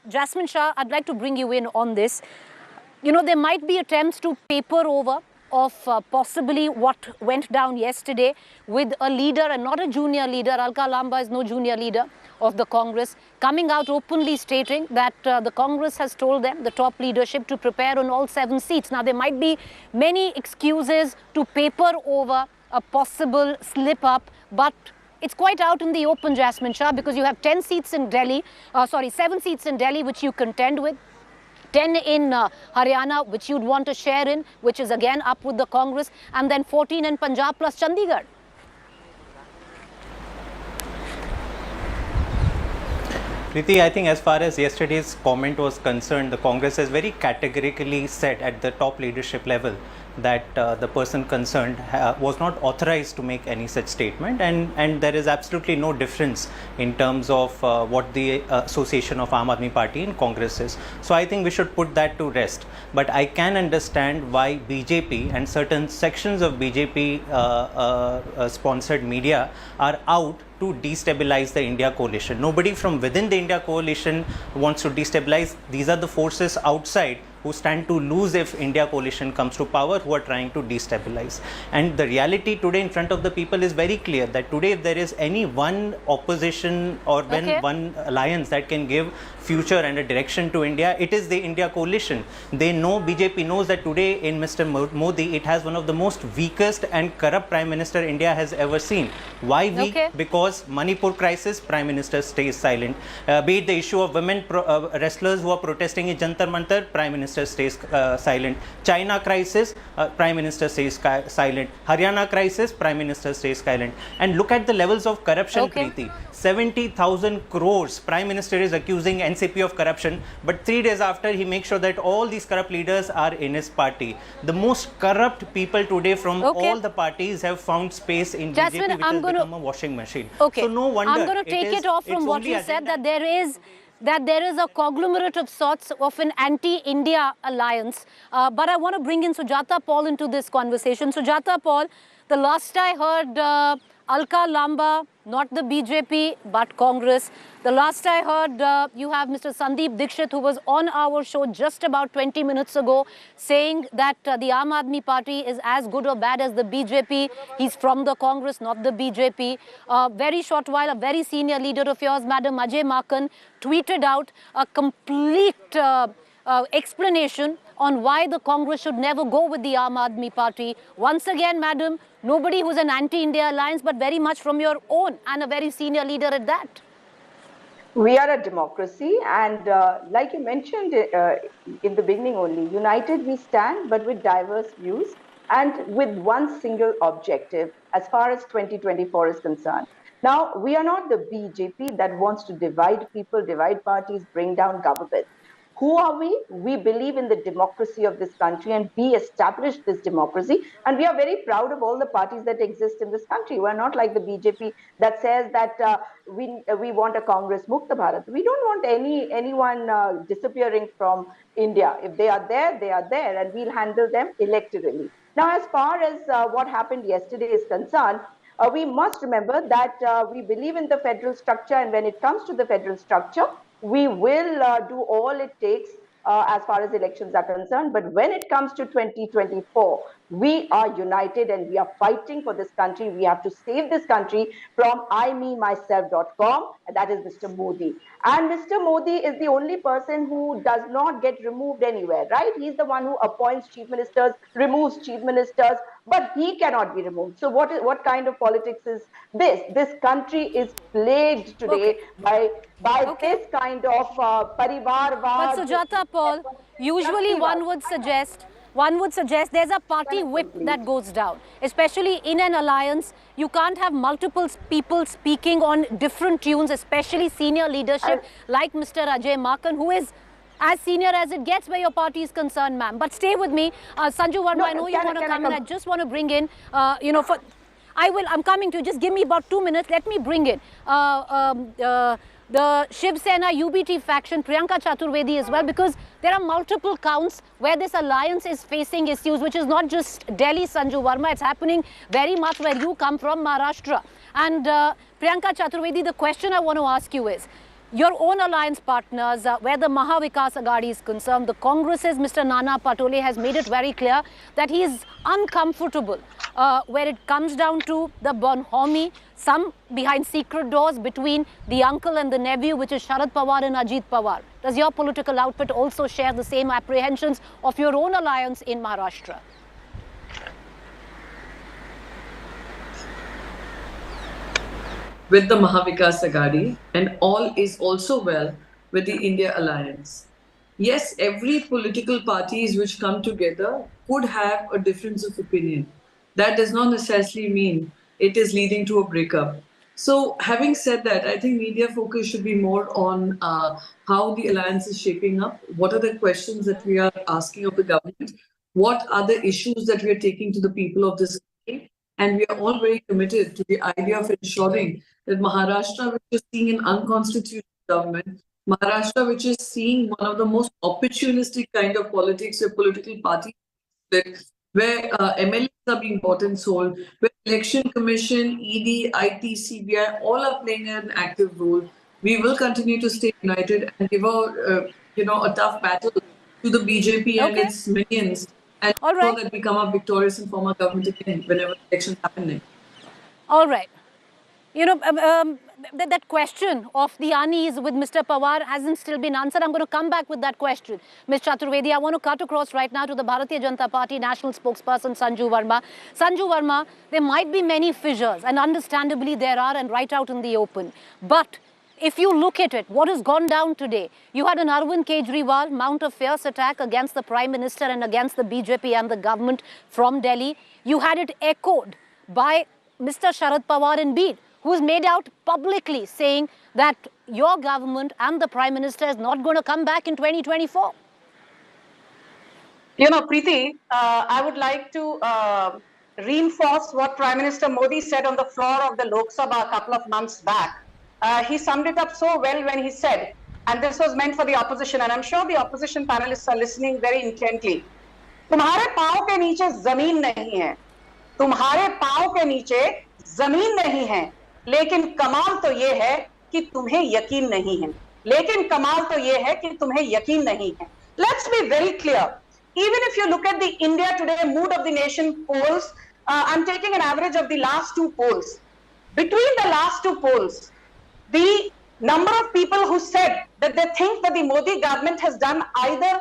Jasmine Shah, I'd like to bring you in on this. You know, there might be attempts to paper over of possibly what went down yesterday with a leader and not a junior leader. Alka Lamba is no junior leader of the Congress, coming out openly stating that the Congress has told them, the top leadership, to prepare on all 7 seats. Now, there might be many excuses to paper over a possible slip-up, but it's quite out in the open, Jasmine Shah, because you have 10 seats in Delhi, 7 seats in Delhi, which you contend with. 10 in Haryana, which you'd want to share in, which is again up with the Congress, and then 14 in Punjab plus Chandigarh. Preeti, I think as far as yesterday's comment was concerned, the Congress has very categorically said at the top leadership level that the person concerned was not authorized to make any such statement, and there is absolutely no difference in terms of what the association of Aam Aadmi Party and Congress is. So I think we should put that to rest. But I can understand why BJP and certain sections of BJP sponsored media are out to destabilize the India coalition. Nobody from within the India coalition wants to destabilize. These are the forces outside who stand to lose if India coalition comes to power, who are trying to destabilize. And the reality today in front of the people is very clear that today if there is any one opposition or one alliance that can give future and a direction to India, it is the India coalition. They know, BJP knows that today in Mr. Modi, it has one of the most weakest and corrupt Prime Minister India has ever seen. Why weak? Because Manipur crisis, Prime Minister stays silent. Be it the issue of women wrestlers who are protesting in Jantar Mantar, Prime Minister stays silent. China crisis, Prime Minister stays silent. Haryana crisis, Prime Minister stays silent. And look at the levels of corruption, Preeti. 70,000 crores Prime Minister is accusing NCP of corruption, but 3 days after he makes sure that all these corrupt leaders are in his party. The most corrupt people today from all the parties have found space in Jasmine, BJP, which has become a washing machine. Okay. So no wonder. I'm going to take it off from what you said, that there is a conglomerate of sorts of an anti-India alliance. But I want to bring in Sujata Paul into this conversation. Sujata Paul, the last I heard, Alka Lamba, not the BJP, but Congress. The last I heard, you have Mr. Sandeep Dixit, who was on our show just about 20 minutes ago, saying that the Aam Aadmi Party is as good or bad as the BJP. He's from the Congress, not the BJP. Very short while, a very senior leader of yours, Madam Ajay Makan, tweeted out a complete explanation on why the Congress should never go with the Aam Aadmi Party. Once again, madam, nobody who's an anti-India alliance, but very much from your own, and a very senior leader at that. We are a democracy, and like you mentioned in the beginning only, united we stand, but with diverse views and with one single objective as far as 2024 is concerned. Now, we are not the BJP that wants to divide people, divide parties, bring down government. Who are we? We believe in the democracy of this country, and we established this democracy. And we are very proud of all the parties that exist in this country. We're not like the BJP that says that we want a Congress Mukta Bharat. We don't want anyone disappearing from India. If they are there, and we'll handle them electorally. Now, as far as what happened yesterday is concerned, we must remember that we believe in the federal structure, and when it comes to the federal structure, we will do all it takes as far as elections are concerned. But when it comes to 2024, we are united and we are fighting for this country. We have to save this country from imemyself.com, and that is Mr. Modi. And Mr. Modi is the only person who does not get removed anywhere, right? He's the one who appoints chief ministers, removes chief ministers, but he cannot be removed. So what kind of politics is this? This country is plagued today by this kind of parivarvad. But Sujata Paul, usually one would suggest there's a party whip that goes down, especially in an alliance. You can't have multiple people speaking on different tunes, especially senior leadership like Mr. Ajay Makan, who is as senior as it gets where your party is concerned, ma'am. But stay with me. Sanju Verma, I know you want to come in. I just want to bring in, I'm coming to you. Just give me about 2 minutes. Let me bring in the Shiv Sena UBT faction, Priyanka Chaturvedi as well, because there are multiple counts where this alliance is facing issues, which is not just Delhi, Sanju Verma. It's happening very much where you come from, Maharashtra. And Priyanka Chaturvedi, the question I want to ask you is, your own alliance partners, where the Maha Vikas Aghadi is concerned, the Congress's Mr. Nana Patole has made it very clear that he is uncomfortable where it comes down to the bonhomie, some behind secret doors between the uncle and the nephew, which is Sharad Pawar and Ajit Pawar. Does your political outfit also share the same apprehensions of your own alliance in Maharashtra? With the Mahavikas Aghadi, and all is also well with the India Alliance. Yes, every political parties which come together could have a difference of opinion. That does not necessarily mean it is leading to a breakup. So having said that, I think media focus should be more on how the alliance is shaping up, what are the questions that we are asking of the government, what are the issues that we are taking to the people of this country, and we are all very committed to the idea of ensuring that Maharashtra, which is seeing an unconstitutional government, Maharashtra, which is seeing one of the most opportunistic kind of politics where political parties, where MLAs are being bought and sold, where Election Commission, ED, IT, CBI, all are playing an active role. We will continue to stay united and give a tough battle to the BJP and Okay. its minions, and All right. ensure that we come up victorious and form our government again whenever elections happen next. All right. You know, that question of the unease with Mr. Pawar hasn't still been answered. I'm going to come back with that question. Ms. Chaturvedi, I want to cut across right now to the Bharatiya Janata Party national spokesperson Sanju Verma. Sanju Verma, there might be many fissures, and understandably there are, and right out in the open. But if you look at it, what has gone down today? You had an Arvind Kejriwal mount a fierce attack against the Prime Minister and against the BJP and the government from Delhi. You had it echoed by Mr. Sharad Pawar in Bid, who's made out publicly saying that your government and the Prime Minister is not going to come back in 2024. You know, Preeti, I would like to reinforce what Prime Minister Modi said on the floor of the Lok Sabha a couple of months back. He summed it up so well when he said, and this was meant for the opposition, and I'm sure the opposition panelists are listening very intently. तुम्हारे पाँव के नीचे जमीन नहीं है, तुम्हारे पाँव के नीचे जमीन नहीं है, लेकिन कमाल तो ये है कि तुम्हें यकीन नहीं है, लेकिन कमाल तो ये है कि तुम्हें यकीन नहीं है. Let's be very clear. Even if you look at the India Today Mood of the Nation polls, I'm taking an average of the last two polls. Between the last two polls, the number of people who said that they think that the Modi government has done either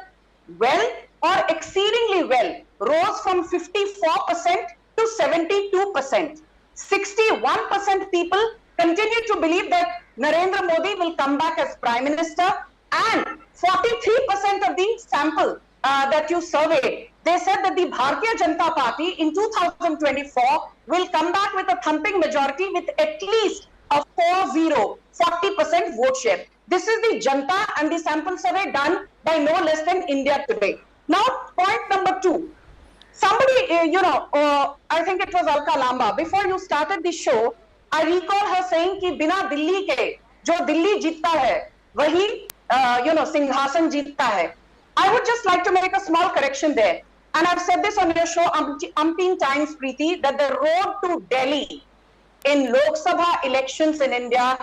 well or exceedingly well rose from 54% to 72%. 61% people continue to believe that Narendra Modi will come back as Prime Minister, and 43% of the sample that you surveyed, they said that the Bharatiya Janata Party in 2024 will come back with a thumping majority with at least a 40% vote share. This is the Janta and the sample survey done by no less than India Today. Now, point number two. Somebody, I think it was Alka Lamba, before you started the show, I recall her saying कि बिना दिल्ली के जो दिल्ली जीतता है वही सिंहासन जीतता है. I would just like to make a small correction there, and I've said this on your show umpteen times, Preeti, that the road to Delhi in Lok Sabha elections in India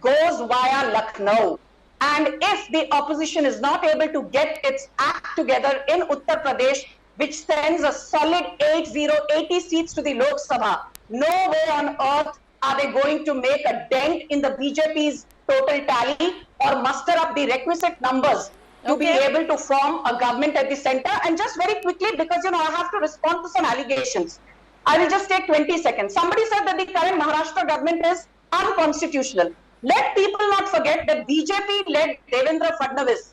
goes via Lucknow. And if the opposition is not able to get its act together in Uttar Pradesh, which sends a solid 80 seats to the Lok Sabha, no way on earth are they going to make a dent in the BJP's total tally or muster up the requisite numbers to be able to form a government at the center. And just very quickly, because I have to respond to some allegations, I will just take 20 seconds. Somebody said that the current Maharashtra government is unconstitutional. Let people not forget that BJP-led Devendra Fadnavis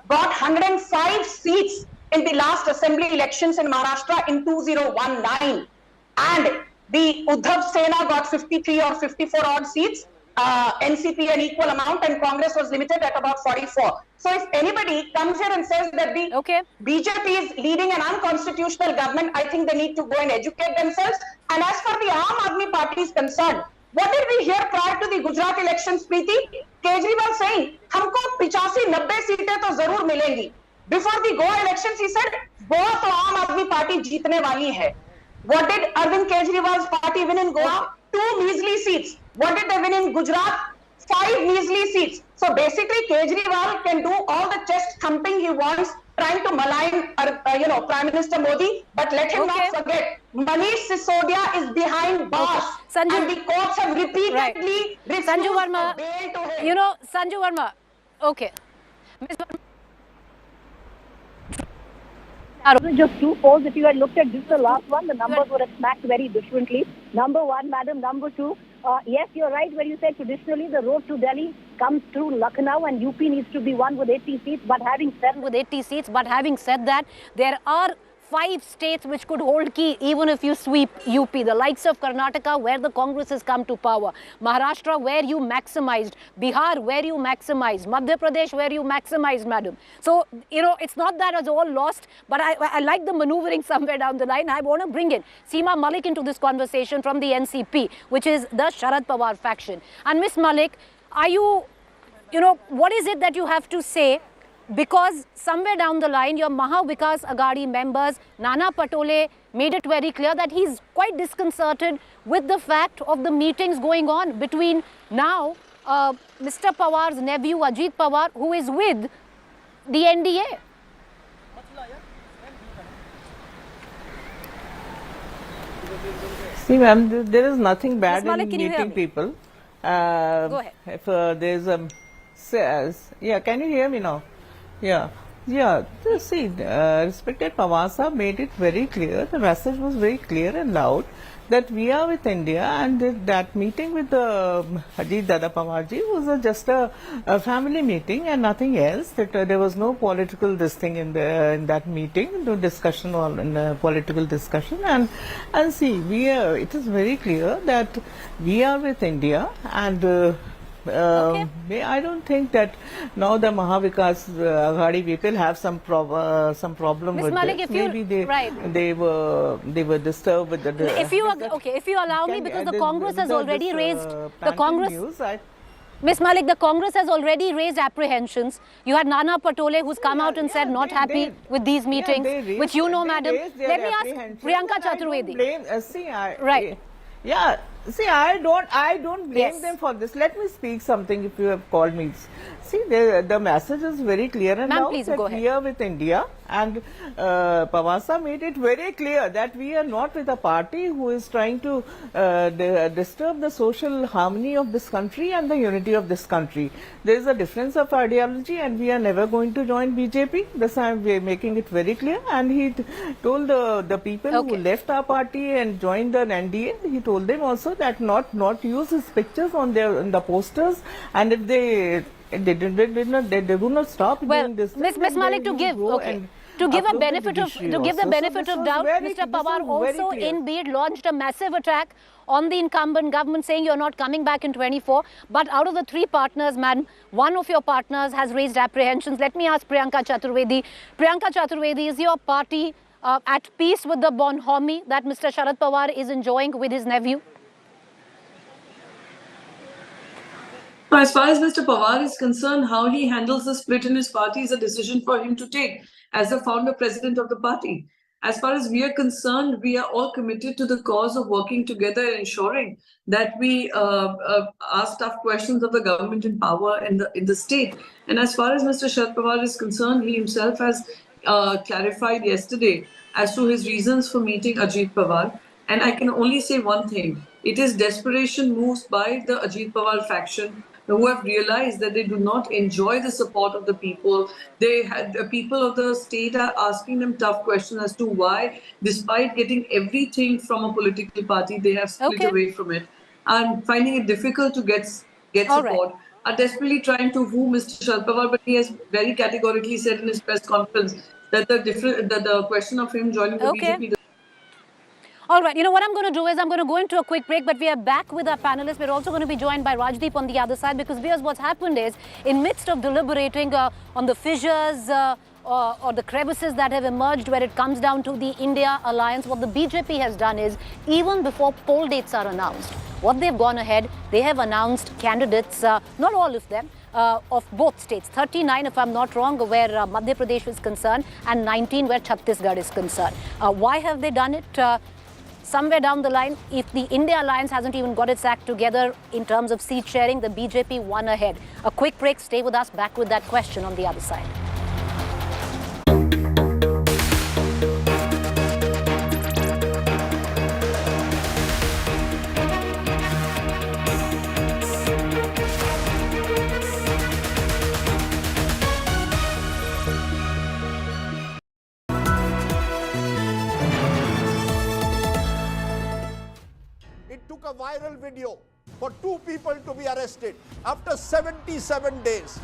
got 105 seats in the last assembly elections in Maharashtra in 2019. And the Uddhav Sena got 53 or 54 odd seats, NCP an equal amount, and Congress was limited at about 44. So if anybody comes here and says that the BJP is leading an unconstitutional government, I think they need to go and educate themselves. And as far the Aam Aadmi Party is concerned, what did we hear prior to the Gujarat elections, Preeti? Kejriwal saying, हमको 85-90 सीटें तो जरूर मिलेंगी. Before the Goa elections, he said, Goa तो आम आदमी party जीतने वाली है. What did Arvind Kejriwal's party win in Goa? 2 measly seats. What did they win in Gujarat? 5 measly seats. So basically, Kejriwal can do all the chest thumping he wants, trying to malign, Prime Minister Modi. But let him not forget, Manish Sisodia is behind bars, and the courts have repeatedly refused Sanju Verma, bail to him. Sanju Verma, okay. Ms. Just two polls. If you had looked at this, the last one, the numbers would have smacked very differently. Number one, madam. Number two, yes, you're right when you said traditionally the road to Delhi comes through Lucknow, and UP needs to be won with 80 seats. But having said that, there are 5 states which could hold key even if you sweep UP. The likes of Karnataka, where the Congress has come to power. Maharashtra, where you maximized. Bihar, where you maximized. Madhya Pradesh, where you maximized, madam. So, it's not that it's all lost, but I like the maneuvering somewhere down the line. I want to bring in Seema Malik into this conversation from the NCP, which is the Sharad Pawar faction. And Miss Malik, are you, what is it that you have to say? Because somewhere down the line, your Maha Vikas Aghadi members, Nana Patole, made it very clear that he's quite disconcerted with the fact of the meetings going on between now Mr. Pawar's nephew, Ajit Pawar, who is with the NDA. See, ma'am, there is nothing bad Malik, in can you hear meeting me? people. Go ahead. If there's yeah, can you hear me now? Yeah. See, respected Pawar Sahab made it very clear. The message was very clear and loud that we are with India, and that meeting with Ajit Dada Pawarji was just a family meeting and nothing else. That there was no political this thing in that meeting, no discussion or political discussion. And see, it is very clear that we are with India, and I don't think that now the Mahavikas Aghadi people have some problem Ms. with Malik, this. if you- Maybe they were disturbed with the. If you allow me, because the Congress has already raised the Congress. Ms. Malik, the Congress has already raised apprehensions. You had Nana Patole, who's come out and said not happy with these meetings, which you know, madam. Let me ask Priyanka Chaturvedi. Right. Yeah. See, I don't blame them for this. Let me speak something if you have called me. See, the message is very clear and now that we are with India, and Pawar Sahab made it very clear that we are not with a party who is trying to disturb the social harmony of this country and the unity of this country. There is a difference of ideology and we are never going to join BJP. This I am making it very clear. And he told the people who left our party and joined the NDA, he told them also that not use his pictures on the posters, and if they do not stop doing this. Ms. Malik, to give the benefit of doubt, Mr. Pawar also in Bid launched a massive attack on the incumbent government, saying you're not coming back in 24. But out of the three partners, madam, one of your partners has raised apprehensions. Let me ask Priyanka Chaturvedi. Priyanka Chaturvedi, is your party at peace with the bonhomie that Mr. Sharad Pawar is enjoying with his nephew? As far as Mr. Pawar is concerned, how he handles the split in his party is a decision for him to take as the founder president of the party. As far as we are concerned, we are all committed to the cause of working together and ensuring that we ask tough questions of the government in power in the state. And as far as Mr. Sharad Pawar is concerned, he himself has clarified yesterday as to his reasons for meeting Ajit Pawar. And I can only say one thing. It is desperation moves by the Ajit Pawar faction who have realized that they do not enjoy the support of the people. The people of the state are asking them tough questions as to why, despite getting everything from a political party, they have split away from it and finding it difficult to get support. Are desperately trying to woo Mr. Sharad Pawar, but he has very categorically said in his press conference that the question of him joining the BJP. All right, you know what I'm going to do is I'm going to go into a quick break, but we are back with our panelists. We're also going to be joined by Rajdeep on the other side, because here's what's happened is, in midst of deliberating on the fissures or the crevices that have emerged where it comes down to the India alliance, what the BJP has done is, even before poll dates are announced, what they've gone ahead, they have announced candidates, not all of them, of both states, 39 if I'm not wrong, where Madhya Pradesh is concerned, and 19 where Chhattisgarh is concerned. Why have they done it? Somewhere down the line, if the India alliance hasn't even got its act together in terms of seat sharing, the BJP won ahead. A quick break, stay with us, back with that question on the other side. A viral video for two people to be arrested after 77 days.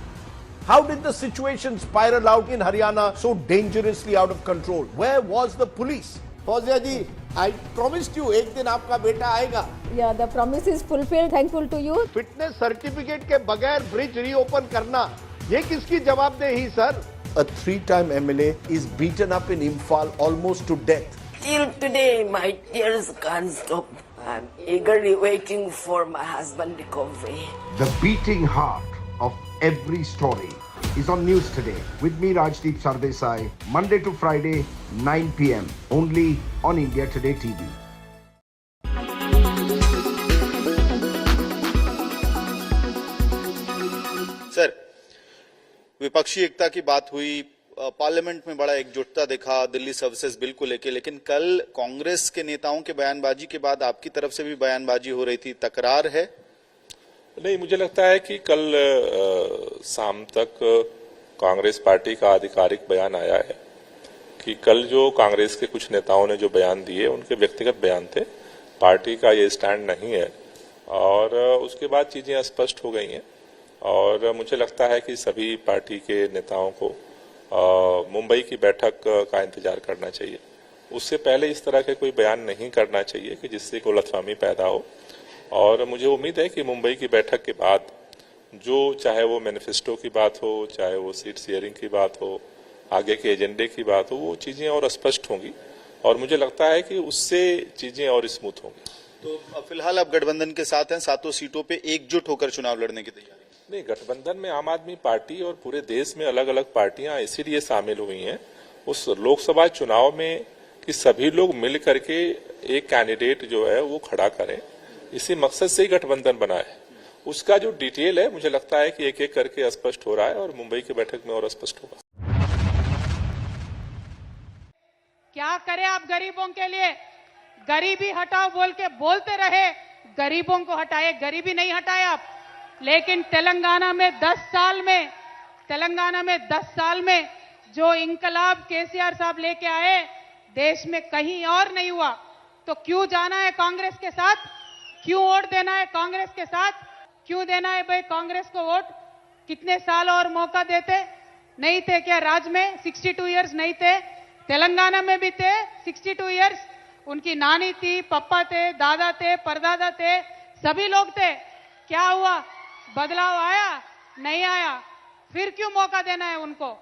How did the situation spiral out in Haryana so dangerously out of control? Where was the police? Fawzia ji, I promised you ek din aapka beta aayega. Yeah, the promise is fulfilled. Thankful to you. Fitness certificate ke bagair bridge reopen karna, ye kiski jawabdehi sir? A three-time MLA is beaten up in Imphal almost to death. Till today, my tears can't stop. I'm eagerly waiting for my husband's recovery. The beating heart of every story is on news today. With me, Rajdeep Sardesai, Monday to Friday, 9 p.m. only on India Today TV. Sir, विपक्षी एकता की बात हुई, parliament में बड़ा एकजुटता दिखा Delhi services bill को लेके, लेकिन कल कांग्रेस के नेताओं के बयानबाजी के बाद आपकी तरफ से भी बयानबाजी हो रही थी, तकरार है? नहीं, मुझे लगता है कि कल शाम तक कांग्रेस पार्टी का आधिकारिक बयान आया है कि कल जो कांग्रेस के कुछ नेताओं ने जो बयान दिए उनके व्यक्तिगत बयान थे, पार्टी का ये स्टैंड नहीं है और उसके बाद चीजें स्पष्ट हो गई हैं और मुझे लगता है कि सभी पार्टी के नेताओं को मुंबई की बैठक का इंतजार करना चाहिए। उससे पहले इस तरह के कोई बयान नहीं करना चाहिए कि जिससे गलतफहमी पैदा हो और मुझे उम्मीद है कि मुंबई की बैठक के बाद जो चाहे वो मैनिफेस्टो की बात हो, चाहे वो सीट शेयरिंग की बात हो, आगे के एजेंडे की बात हो, वो चीजें और स्पष्ट होंगी और मुझे लगता है कि उससे चीजें और स्मूथ होंगी। तो फिलहाल आप गठबंधन के साथ हैं, 7 सीटों पे एकजुट होकर चुनाव लड़ने की तैयारी? नहीं, गठबंधन में आम आदमी पार्टी और पूरे देश में अलग अलग पार्टियां इसीलिए शामिल हुई हैं उस लोकसभा चुनाव में कि सभी लोग मिल करके एक कैंडिडेट जो है वो खड़ा करें, इसी मकसद से ही गठबंधन बना है। उसका जो डिटेल है मुझे लगता है कि एक एक करके स्पष्ट हो रहा है और मुंबई की बैठक में और स्पष्ट होगा। क्या करें आप गरीबों के लिए? गरीबी हटाओ बोल के बोलते रहे, गरीबों को हटाए, गरीबी नहीं हटाए आप। लेकिन तेलंगाना में 10 साल में जो इंकलाब केसीआर साहब लेके आए, देश में कहीं और नहीं हुआ। तो क्यों जाना है कांग्रेस के साथ? क्यों वोट देना है कांग्रेस के साथ? क्यों देना है भाई कांग्रेस को वोट? कितने साल और मौका देते? नहीं थे क्या राज में 62 इयर्स नहीं थे? तेलंगाना में भी थे 62 इयर्स। उनकी नानी थी, पापा थे, दादा थे, परदादा थे, सभी लोग थे। क्या हुआ? बदलाव आया? नहीं आया। फिर क्यों मौका देना है उनको?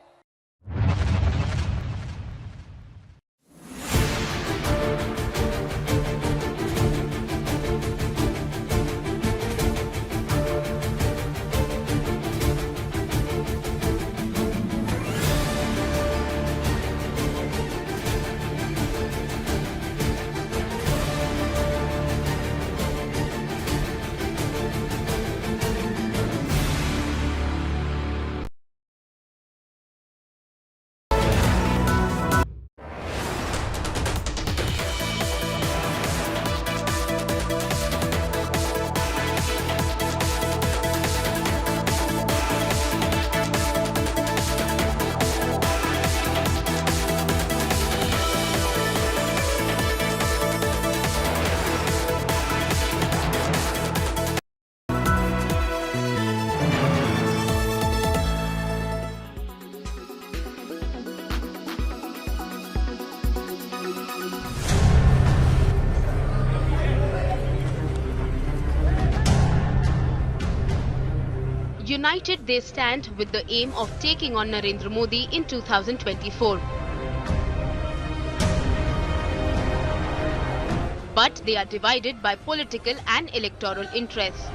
United, they stand with the aim of taking on Narendra Modi in 2024. But they are divided by political and electoral interests.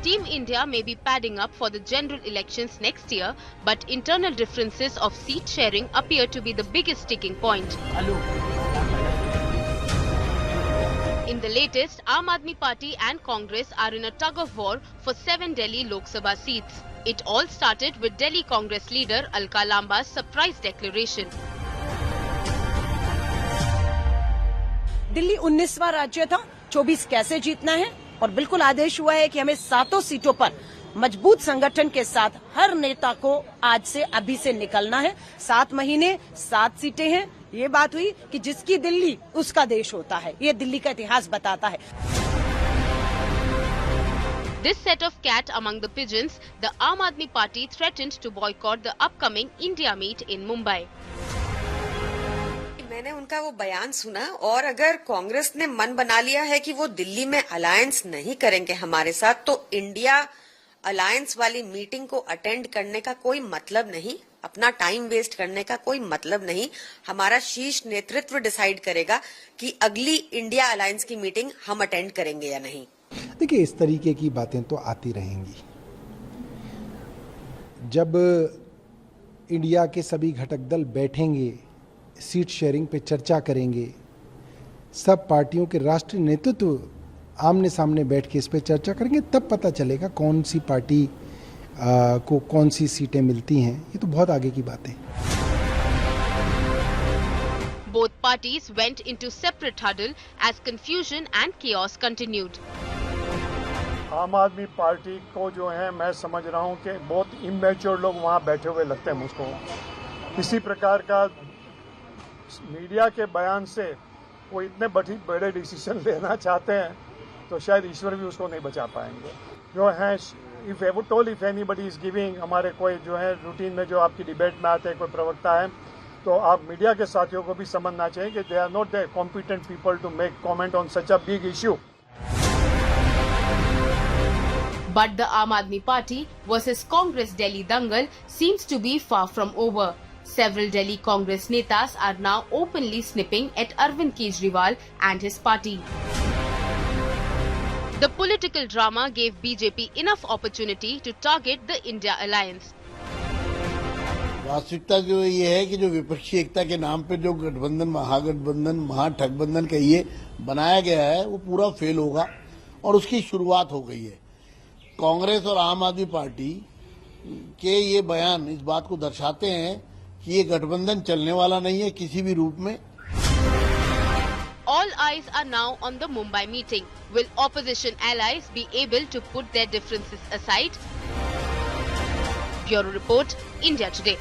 Team India may be padding up for the general elections next year, but internal differences of seat sharing appear to be the biggest sticking point. In the latest, Aam Aadmi Party and Congress are in a tug of war for 7 Delhi Lok Sabha seats. It all started with Delhi Congress leader Alka Lamba's surprise declaration. Delhi 19वां राज्य था, 24 कैसे जीतना है और बिल्कुल आदेश हुआ है कि हमें 7 सीटों पर मजबूत संगठन के साथ हर नेता को आज से अभी से निकलना है। 7 महीने 7 सीटें हैं। ये बात हुई कि जिसकी दिल्ली उसका देश होता है, ये दिल्ली का इतिहास बताता है। This set of cat among the pigeons, the Aam Aadmi Party threatened to boycott the upcoming India meet in Mumbai. मैंने उनका वो बयान सुना और अगर कांग्रेस ने मन बना लिया है कि वो दिल्ली में अलायंस नहीं करेंगे हमारे साथ, तो इंडिया अलायंस वाली मीटिंग को अटेंड करने का कोई मतलब नहीं, अपना टाइम वेस्ट करने का कोई मतलब नहीं। हमारा शीर्ष नेतृत्व डिसाइड करेगा कि अगली इंडिया अलायंस की मीटिंग हम अटेंड करेंगे या नहीं। देखिए, इस तरीके की बातें तो आती रहेंगी। जब इंडिया के सभी घटक दल बैठेंगे, सीट शेयरिंग पे चर्चा करेंगे, सब पार्टियों के राष्ट्रीय नेतृत्व आमने सामने बैठ के इस पे चर्चा करेंगे, तब पता चलेगा कौन सी पार्टी को कौन सी सीटें मिलती हैं, ये तो बहुत आगे की बात है। Both parties went into separate huddle as confusion and chaos continued. आम आदमी पार्टी को जो है मैं समझ रहा हूं कि बहुत इमेच्योर लोग वहां बैठे हुए लगते हैं मुझको। किसी प्रकार का मीडिया के बयान से वो इतने बड़े डिसीजन लेना चाहते हैं तो शायद ईश्वर भी उसको नहीं बचा पाएंगे। जो है इफ एनीबडी इज गिविंग, हमारे कोई जो है रूटीन में जो आपकी डिबेट में आते हैं कोई प्रवक्ता है, तो आप मीडिया के साथियों को भी समझना चाहिए कि they are not the competent people to make comment on such a big issue. But the Aam Aadmi Party versus Congress Delhi dangle seems to be far from over. Several Delhi Congress netas are now openly snipping at Arvind Kejriwal and his party. The political drama gave BJP enough opportunity to target the India alliance. वास्तविकता जो ये है कि जो विपक्षी एकता के नाम पे जो गठबंधन, महागठबंधन, महाठगबंधन का ये बनाया गया है वो पूरा फेल होगा और उसकी शुरुआत हो गई है। कांग्रेस और आम आदमी पार्टी के ये बयान इस बात को दर्शाते हैं कि ये गठबंधन चलने वाला नहीं है किसी भी रूप में। All eyes are now on the Mumbai meeting. Will opposition allies be able to put their differences aside? Bureau Report, India Today.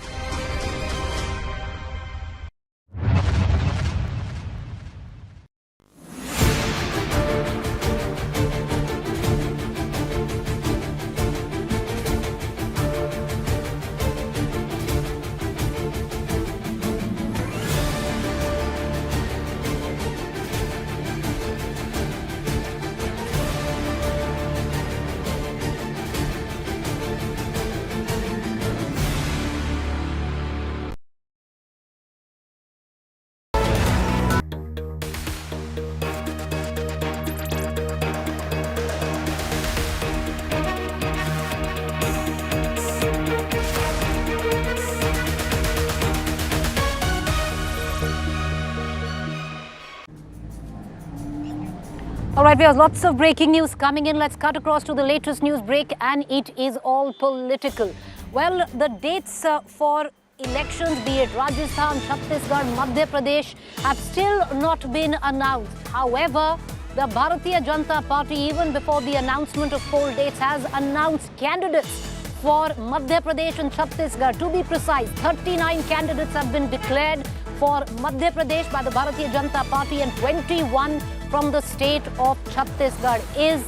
All right, we have lots of breaking news coming in. Let's cut across to the latest news break, and it is all political. Well, the dates for elections, be it Rajasthan, Chhattisgarh, Madhya Pradesh, have still not been announced. However, the Bharatiya Janata Party, even before the announcement of poll dates, has announced candidates for Madhya Pradesh and Chhattisgarh. To be precise, 39 candidates have been declared for Madhya Pradesh by the Bharatiya Janata Party and 21 from the state of Chhattisgarh. Is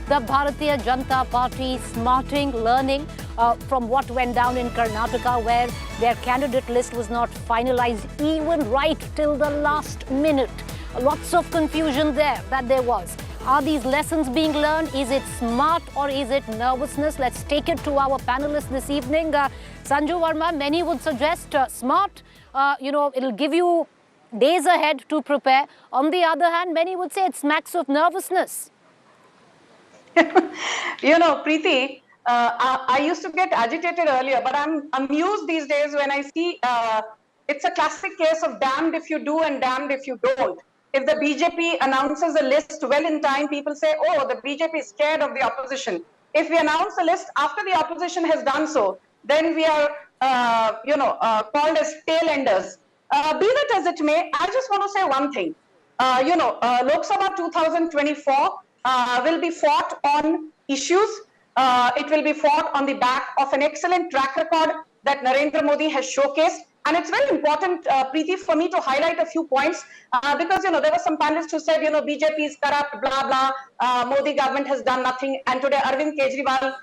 the Bharatiya Janata Party smarting, learning from what went down in Karnataka, where their candidate list was not finalized even right till the last minute? Lots of confusion there that there was. Are these lessons being learned? Is it smart or is it nervousness? Let's take it to our panelists this evening. Sanju Verma, many would suggest smart. It'll give you days ahead to prepare. On the other hand, many would say it smacks of nervousness. Preeti, I used to get agitated earlier, but I'm amused these days when I see it's a classic case of damned if you do and damned if you don't. If the BJP announces a list well in time, people say, oh, the BJP is scared of the opposition. If we announce a list after the opposition has done so, then we are, called as tail enders. Be that as it may, I just want to say one thing. Lok Sabha 2024 will be fought on issues. It will be fought on the back of an excellent track record that Narendra Modi has showcased. And it's very important, Preeti, for me to highlight a few points because, there were some panelists who said, BJP is corrupt, blah, blah, Modi government has done nothing. And today Arvind Kejriwal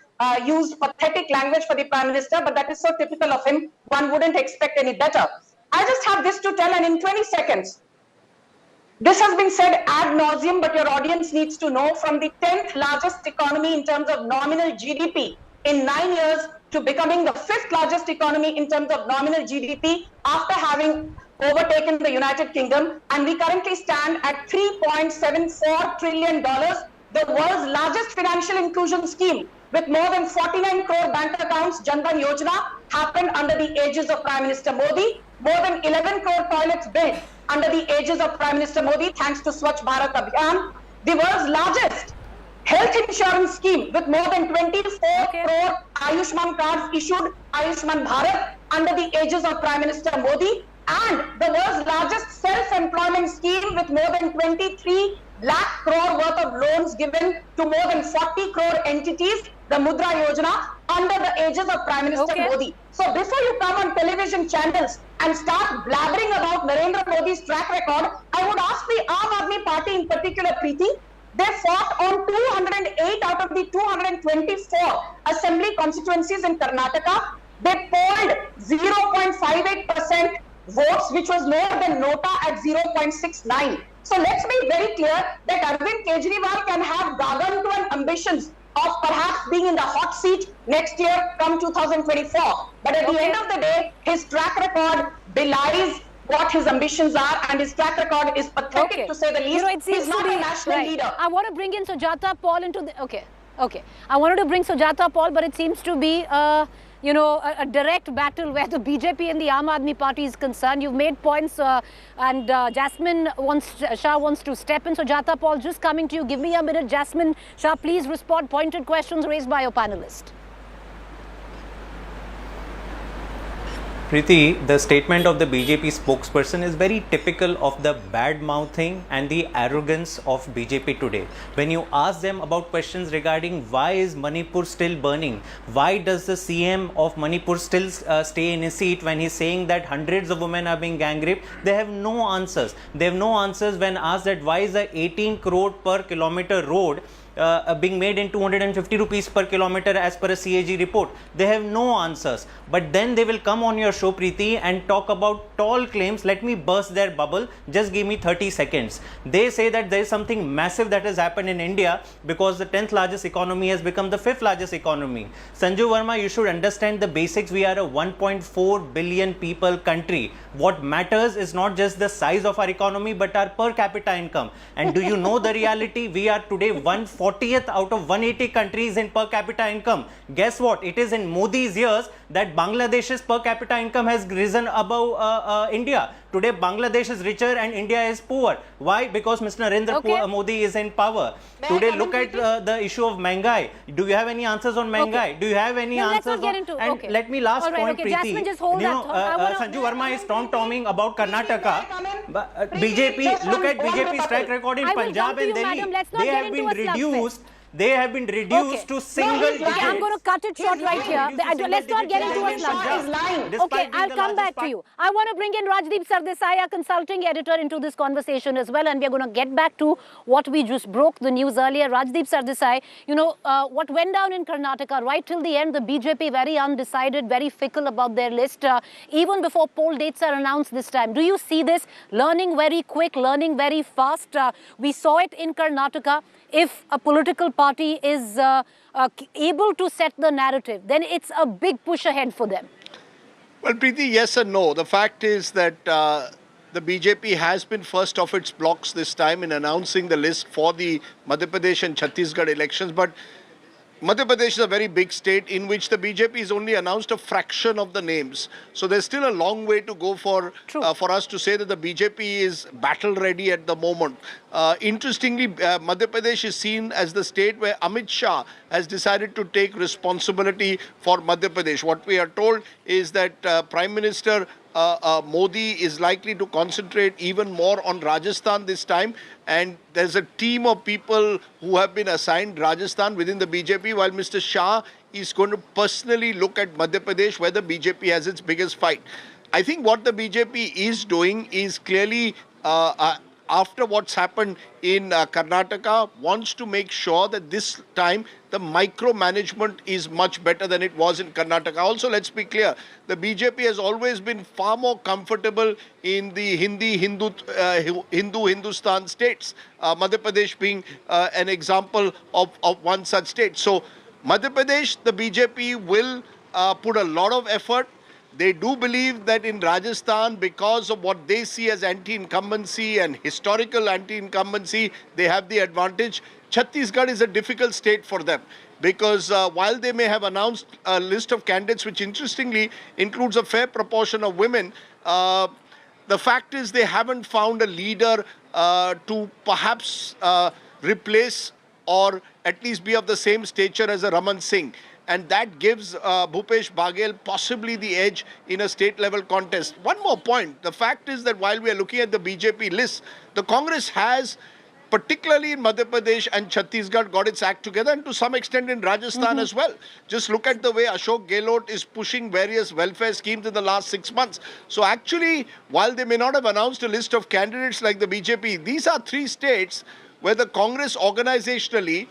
used pathetic language for the Prime Minister, but that is so typical of him, one wouldn't expect any better. I just have this to tell, and in 20 seconds, this has been said ad nauseum, but your audience needs to know, from the 10th largest economy in terms of nominal GDP in 9 years to becoming the 5th largest economy in terms of nominal GDP after having overtaken the United Kingdom. And we currently stand at $3.74 trillion, the world's largest financial inclusion scheme, with more than 49 crore bank accounts. Jan Dhan Yojana happened under the aegis of Prime Minister Modi. More than 11 crore toilets built under the aegis of Prime Minister Modi, thanks to Swachh Bharat Abhiyan. The world's largest health insurance scheme with more than 24 crore Ayushman cards issued, Ayushman Bharat, under the aegis of Prime Minister Modi, and the world's largest self-employment scheme with more than 23 lakh crore worth of loans given to more than 40 crore entities, the Mudra Yojana, under the aegis of Prime Minister Modi. So before you come on television channels and start blabbering about Narendra Modi's track record, I would ask the Aam Aadmi Party in particular, Preeti, they fought on 208 out of the 224 assembly constituencies in Karnataka. They polled 0.58% votes, which was more than Nota at 0.69. So let's be very clear that Arvind Kejriwal can have gargantuan ambitions of perhaps being in the hot seat next year come 2024. But at the end of the day, his track record belies what his ambitions are, and his track record is pathetic to say the least. You know, it seems He's not a national leader. I want to bring in Sujata Paul into the... Okay. I wanted to bring Sujata Paul, but it seems to be, you know, a direct battle where the BJP and the Aam Aadmi Party is concerned. You've made points and Jasmine Shah wants to step in. Sujata Paul, just coming to you. Give me a minute. Jasmine Shah, please respond. Pointed questions raised by your panelist. Preeti, the statement of the BJP spokesperson is very typical of the bad mouthing and the arrogance of BJP today. When you ask them about questions regarding why is Manipur still burning, why does the CM of Manipur still stay in his seat when he's saying that hundreds of women are being gang raped, they have no answers. They have no answers when asked that why is a 18 crore per kilometer road being made in 250 rupees per kilometer as per a CAG report. They have no answers. But then they will come on your show, Preeti, and talk about tall claims. Let me burst their bubble. Just give me 30 seconds. They say that there is something massive that has happened in India because the 10th largest economy has become the 5th largest economy. Sanju Verma, you should understand the basics. We are a 1.4 billion people country. What matters is not just the size of our economy, but our per capita income. And do you know the reality? We are today 140th out of 180 countries in per capita income. Guess what? It is in Modi's years that Bangladesh's per capita income has risen above India. Today, Bangladesh is richer and India is poor. Why? Because Mr. Narendra Modi is in power. Today, look at the issue of Mangai. Do you have any answers on Mangai? Do you have any answers? Let me last point, Preeti. Sanju Verma is tom-tomming about Karnataka. BJP, look at BJP's track record in Punjab and Delhi. They have been reduced. They have been reduced to single digits. I'm going to cut it short right here. Let's not get into a slump. Okay, I'll come back to you. I want to bring in Rajdeep Sardesai, our consulting editor, into this conversation as well. And we're going to get back to what we just broke the news earlier. Rajdeep Sardesai, you know, what went down in Karnataka right till the end, the BJP very undecided, very fickle about their list, even before poll dates are announced this time. Do you see this? Learning very quick, learning very fast. We saw it in Karnataka. If a political party is able to set the narrative, then it's a big push ahead for them. Well, Preeti, yes and no. The fact is that the BJP has been first of its blocks this time in announcing the list for the Madhya Pradesh and Chhattisgarh elections. But Madhya Pradesh is a very big state in which the BJP has only announced a fraction of the names. So there's still a long way to go for us to say that the BJP is battle ready at the moment. Interestingly, Madhya Pradesh is seen as the state where Amit Shah has decided to take responsibility for Madhya Pradesh. What we are told is that Prime Minister Modi is likely to concentrate even more on Rajasthan this time, and there's a team of people who have been assigned Rajasthan within the BJP, while Mr. Shah is going to personally look at Madhya Pradesh, where the BJP has its biggest fight. I think what the BJP is doing is clearly after what's happened in Karnataka, wants to make sure that this time the micromanagement is much better than it was in Karnataka. Also, let's be clear, the BJP has always been far more comfortable in the Hindu-Hindustan states, Madhya Pradesh being an example of one such state. So, Madhya Pradesh, the BJP will put a lot of effort. They do believe that in Rajasthan, because of what they see as anti-incumbency and historical anti-incumbency, they have the advantage. Chhattisgarh is a difficult state for them because while they may have announced a list of candidates, which interestingly includes a fair proportion of women, the fact is they haven't found a leader to perhaps replace or at least be of the same stature as a Raman Singh. and that gives Bhupesh Baghel possibly the edge in a state level contest. One more point, the fact is that while we are looking at the BJP list, the Congress has, particularly in Madhya Pradesh and Chhattisgarh, got its act together, and to some extent in Rajasthan as well. Just look at the way Ashok Gehlot is pushing various welfare schemes in the last 6 months. So actually, while they may not have announced a list of candidates like the BJP, these are 3 states where the Congress organizationally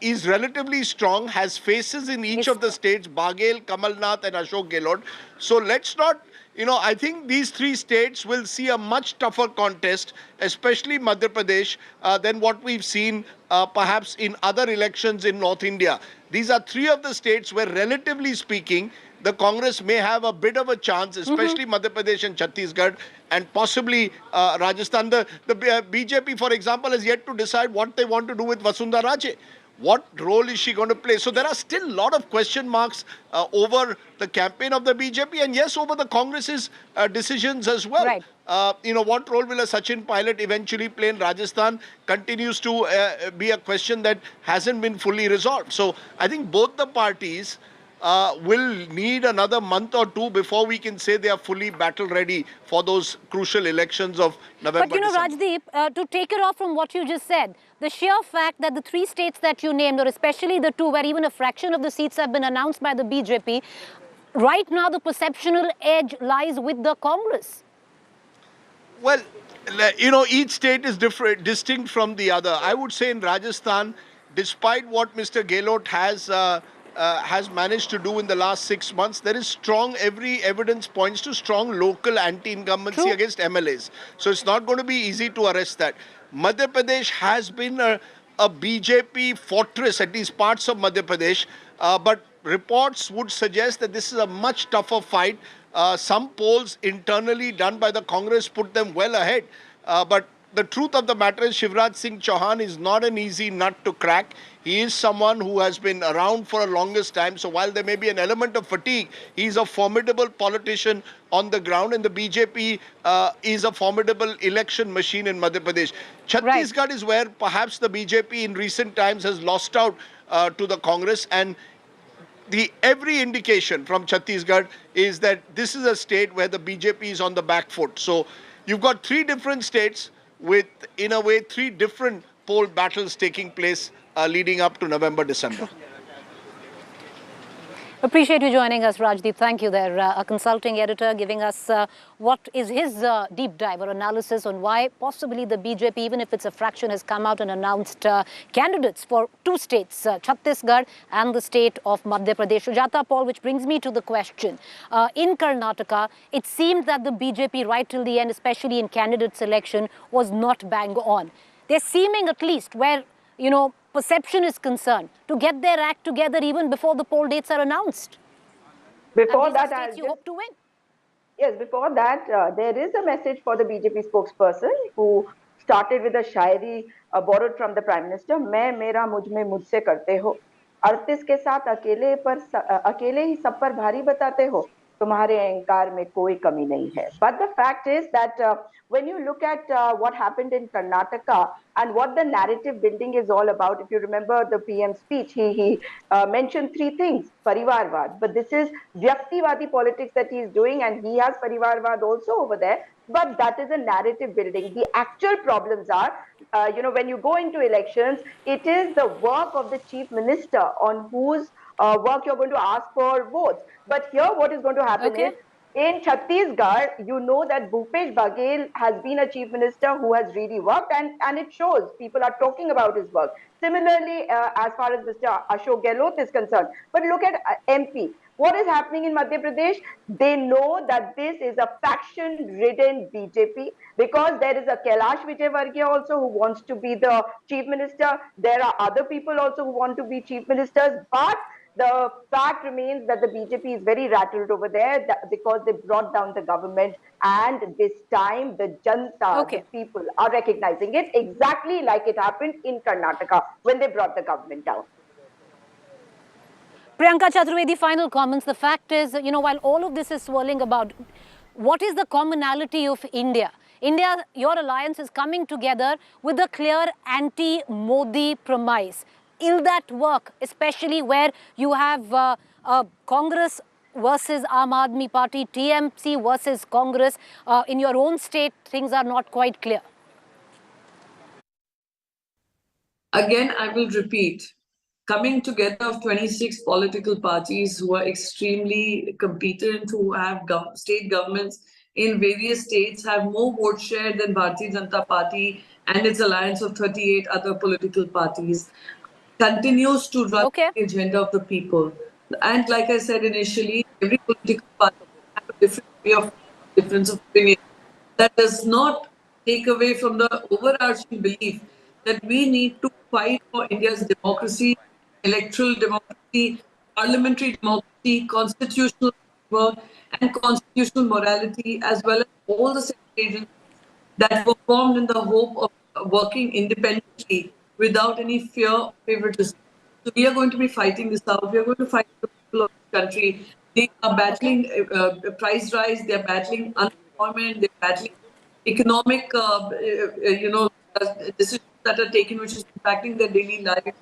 is relatively strong, has faces in each of the states, Baghel, Kamalnath and Ashok Gehlot. So let's not, I think these 3 states will see a much tougher contest, especially Madhya Pradesh, than what we've seen perhaps in other elections in North India. These are 3 of the states where, relatively speaking, the Congress may have a bit of a chance, especially Madhya Pradesh and Chhattisgarh, and possibly Rajasthan. The BJP, for example, has yet to decide what they want to do with Vasundhara Raje. What role is she going to play? So there are still a lot of question marks over the campaign of the BJP, and yes, over the Congress's decisions as well. Right. What role will a Sachin Pilot eventually play in Rajasthan continues to be a question that hasn't been fully resolved. So I think both the parties will need another month or 2 before we can say they are fully battle ready for those crucial elections of November. But Rajdeep, to take it off from what you just said, the sheer fact that the 3 states that you named, or especially the 2 where even a fraction of the seats have been announced by the BJP, right now the perceptual edge lies with the Congress. Well, each state is different, distinct from the other. I would say in Rajasthan, despite what Mr. Gehlot has managed to do in the last 6 months, there is every evidence points to strong local anti-incumbency against MLAs. So it's not going to be easy to arrest that. Madhya Pradesh has been a BJP fortress, at least parts of Madhya Pradesh, but reports would suggest that this is a much tougher fight. Some polls internally done by the Congress put them well ahead, but the truth of the matter is Shivraj Singh Chauhan is not an easy nut to crack. He is someone who has been around for a longest time. So while there may be an element of fatigue, he's a formidable politician on the ground, and the BJP is a formidable election machine in Madhya Pradesh. Chhattisgarh is where perhaps the BJP in recent times has lost out to the Congress, and every indication from Chhattisgarh is that this is a state where the BJP is on the back foot. So you've got 3 different states with, in a way, 3 different poll battles taking place leading up to November, December. Appreciate you joining us, Rajdeep. Thank you there. A consulting editor giving us what is his deep dive or analysis on why possibly the BJP, even if it's a fraction, has come out and announced candidates for 2 states, Chhattisgarh and the state of Madhya Pradesh. Sujata Paul, which brings me to the question. In Karnataka, it seemed that the BJP right till the end, especially in candidate selection, was not bang on. They're seeming, at least where, perception is concerned, to get their act together even before the poll dates are announced. Before that, you hope to win. Yes, before that, there is a message for the BJP spokesperson who started with a Shayari borrowed from the Prime Minister. मैं मेरा मुझ में मुझसे करते हो, 38 के साथ अकेले ही सब पर भारी बताते हो, तुम्हारे अहंकार में कोई कमी नहीं है. But the fact is that when you look at what happened in Karnataka and what the narrative building is all about, if you remember the PM speech, he mentioned 3 things, Parivarvad, but this is Vyaktivadi politics that he is doing, and he has Parivarvad also over there, but that is a narrative building. The actual problems are, when you go into elections, it is the work of the Chief Minister on whose work you're going to ask for votes. But here what is going to happen is, in Chhattisgarh, you know that Bhupesh Baghel has been a chief minister who has really worked, and it shows. People are talking about his work. Similarly, as far as Mr. Ashok Gehlot is concerned. But look at MP. What is happening in Madhya Pradesh? They know that this is a faction-ridden BJP, because there is a Kailash Vijayvargiya also who wants to be the chief minister. There are other people also who want to be chief ministers, but the fact remains that the BJP is very rattled over there because they brought down the government, and this time the Janta, the people, are recognizing it exactly like it happened in Karnataka when they brought the government down. Priyanka Chaturvedi, final comments. The fact is, while all of this is swirling about, what is the commonality of India? India, your alliance is coming together with a clear anti-Modi premise. will that work, especially where you have Congress versus Aam Aadmi Party, TMC versus Congress? In your own state, things are not quite clear. Again, I will repeat, coming together of 26 political parties who are extremely competent, who have state governments in various states, have more vote share than Bharatiya Janata Party and its alliance of 38 other political parties, continues to run the agenda of the people. And like I said initially, every political party has a different way of difference of opinion. That does not take away from the overarching belief that we need to fight for India's democracy, electoral democracy, parliamentary democracy, constitutional work, and constitutional morality, as well as all the agencies that were formed in the hope of working independently without any fear of favoritism. So we are going to be fighting this out. We are going to fight for the people of the country. They are battling price rise. They are battling unemployment. They are battling economic, decisions that are taken, which is impacting their daily life.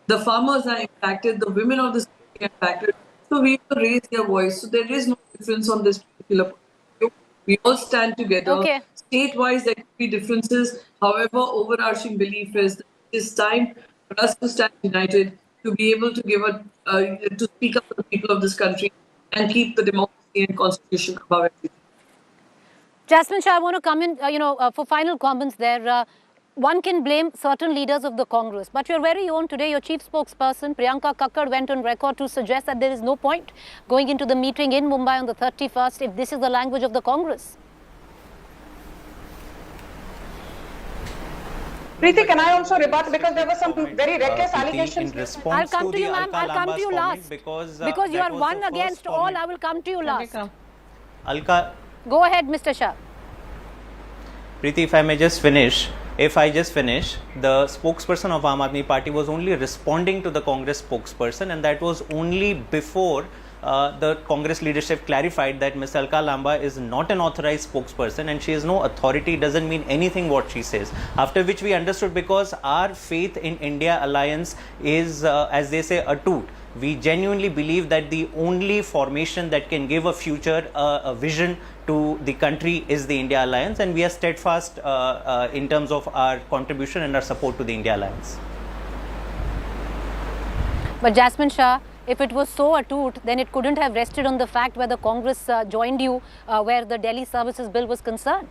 The farmers are impacted. The women of the city are impacted. So we will raise their voice. So there is no difference on this particular point. We all stand together. State-wise, there could be differences. However, overarching belief is that it is time for us to stand united, to be able to to speak up for the people of this country and keep the democracy and constitution above everything. Jasmine Shah, I want to come in, for final comments there. One can blame certain leaders of the Congress, but your very own today, your chief spokesperson, Priyanka Kakkad, went on record to suggest that there is no point going into the meeting in Mumbai on the 31st if this is the language of the Congress. Preeti, can I also rebut, because there were some very reckless allegations. I'll come to you, ma'am. I'll come to you last. Because you are one against all, I will come to you last. Go ahead, Mr. Shah. Preeti, if I just finish, the spokesperson of Aam Aadmi Party was only responding to the Congress spokesperson, and that was only before the Congress leadership clarified that Ms. Alka Lamba is not an authorized spokesperson and she has no authority, doesn't mean anything what she says. After which we understood, because our faith in India alliance is, as they say, atut. We genuinely believe that the only formation that can give a future, a vision to the country is the India Alliance, and we are steadfast in terms of our contribution and our support to the India Alliance. But Jasmine Shah, if it was so atut, then it couldn't have rested on the fact where the Congress joined you, where the Delhi Services Bill was concerned.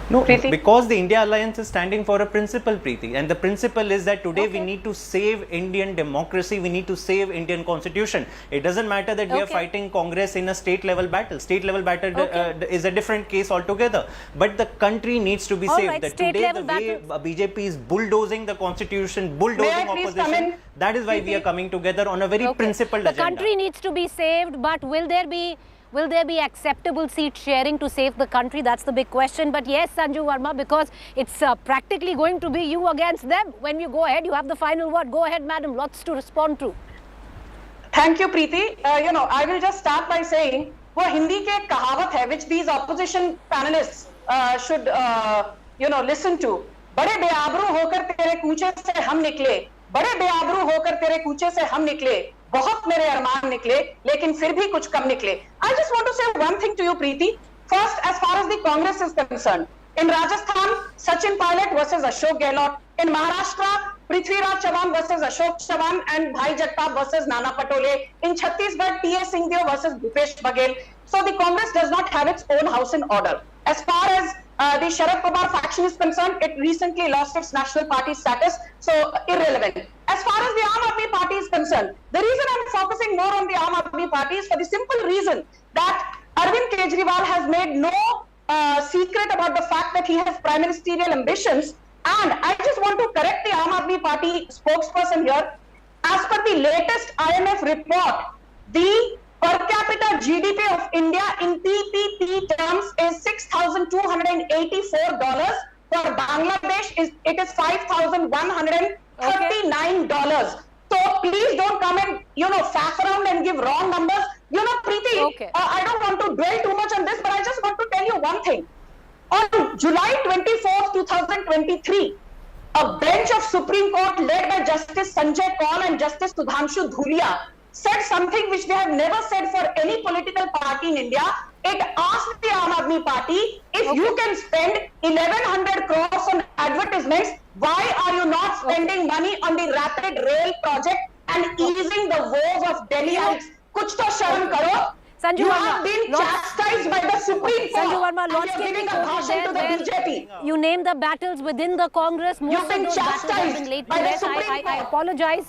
No, because the India Alliance is standing for a principle, Preeti, and the principle is that today we need to save Indian democracy, we need to save Indian constitution. It doesn't matter that we are fighting Congress in a state level battle. State level battle is a different case altogether. But the country needs to be saved. That today the way BJP is bulldozing the constitution, bulldozing opposition, that is why we are coming together on a very principled agenda. The country needs to be saved, but will there be acceptable seat sharing to save the country? That's the big question. But yes, Sanju Verma, because it's practically going to be you against them. When you go ahead, you have the final word. Go ahead, madam. Lots to respond to. Thank you, Preeti. I will just start by saying, वो हिंदी के एक कहावत है, which these opposition panelists should, listen to. बड़े बेआबरू होकर तेरे कूचे से हम निकले, बड़े बेआबरू होकर तेरे कूचे से हम निकले, बहुत मेरे अरमान निकले, लेकिन फिर भी कुछ कम निकले. I just want to say one thing to you, Preeti. First, as far as the Congress is concerned, in Rajasthan, Sachin Pilot versus Ashok Gehlot. In Maharashtra, Prithviraj Chavan versus Ashok Chavan and Bhai Jagtap versus Nana Patole. In Chhattisgarh, T.A. Singhdeo versus Bhupesh Baghel. So the Congress does not have its own house in order. As far as the Sharad Pawar faction is concerned, it recently lost its national party status, so irrelevant. As far as the Aam Aadmi Party is concerned, the reason I'm focusing more on the Aam Aadmi Party is for the simple reason that Arvind Kejriwal has made no secret about the fact that he has prime ministerial ambitions. And I just want to correct the Aam Aadmi Party spokesperson here. As per the latest IMF report, the per capita GDP of India in PPP terms is $6,284. For Bangladesh, it is $5,139. So please don't come and, faff around and give wrong numbers. Preeti, I don't want to dwell too much on this, but I just want to tell you one thing. On July 24, 2023, a bench of Supreme Court led by Justice Sanjay Kaul and Justice Sudhanshu Dhulia said something which they have never said for any political party in India. It asked the Aam Aadmi Party, if you can spend 1100 crores on advertisements, why are you not spending money on the rapid rail project and easing the woes of Delhiites? Kuch to sharam karo. You have been chastised by the Supreme Court. Sanju Verma, and you're giving a bhashan to the BJP. You name the battles within the Congress. Most You've been of those battles have been laid to chastised by the rest. Supreme I Court. apologize.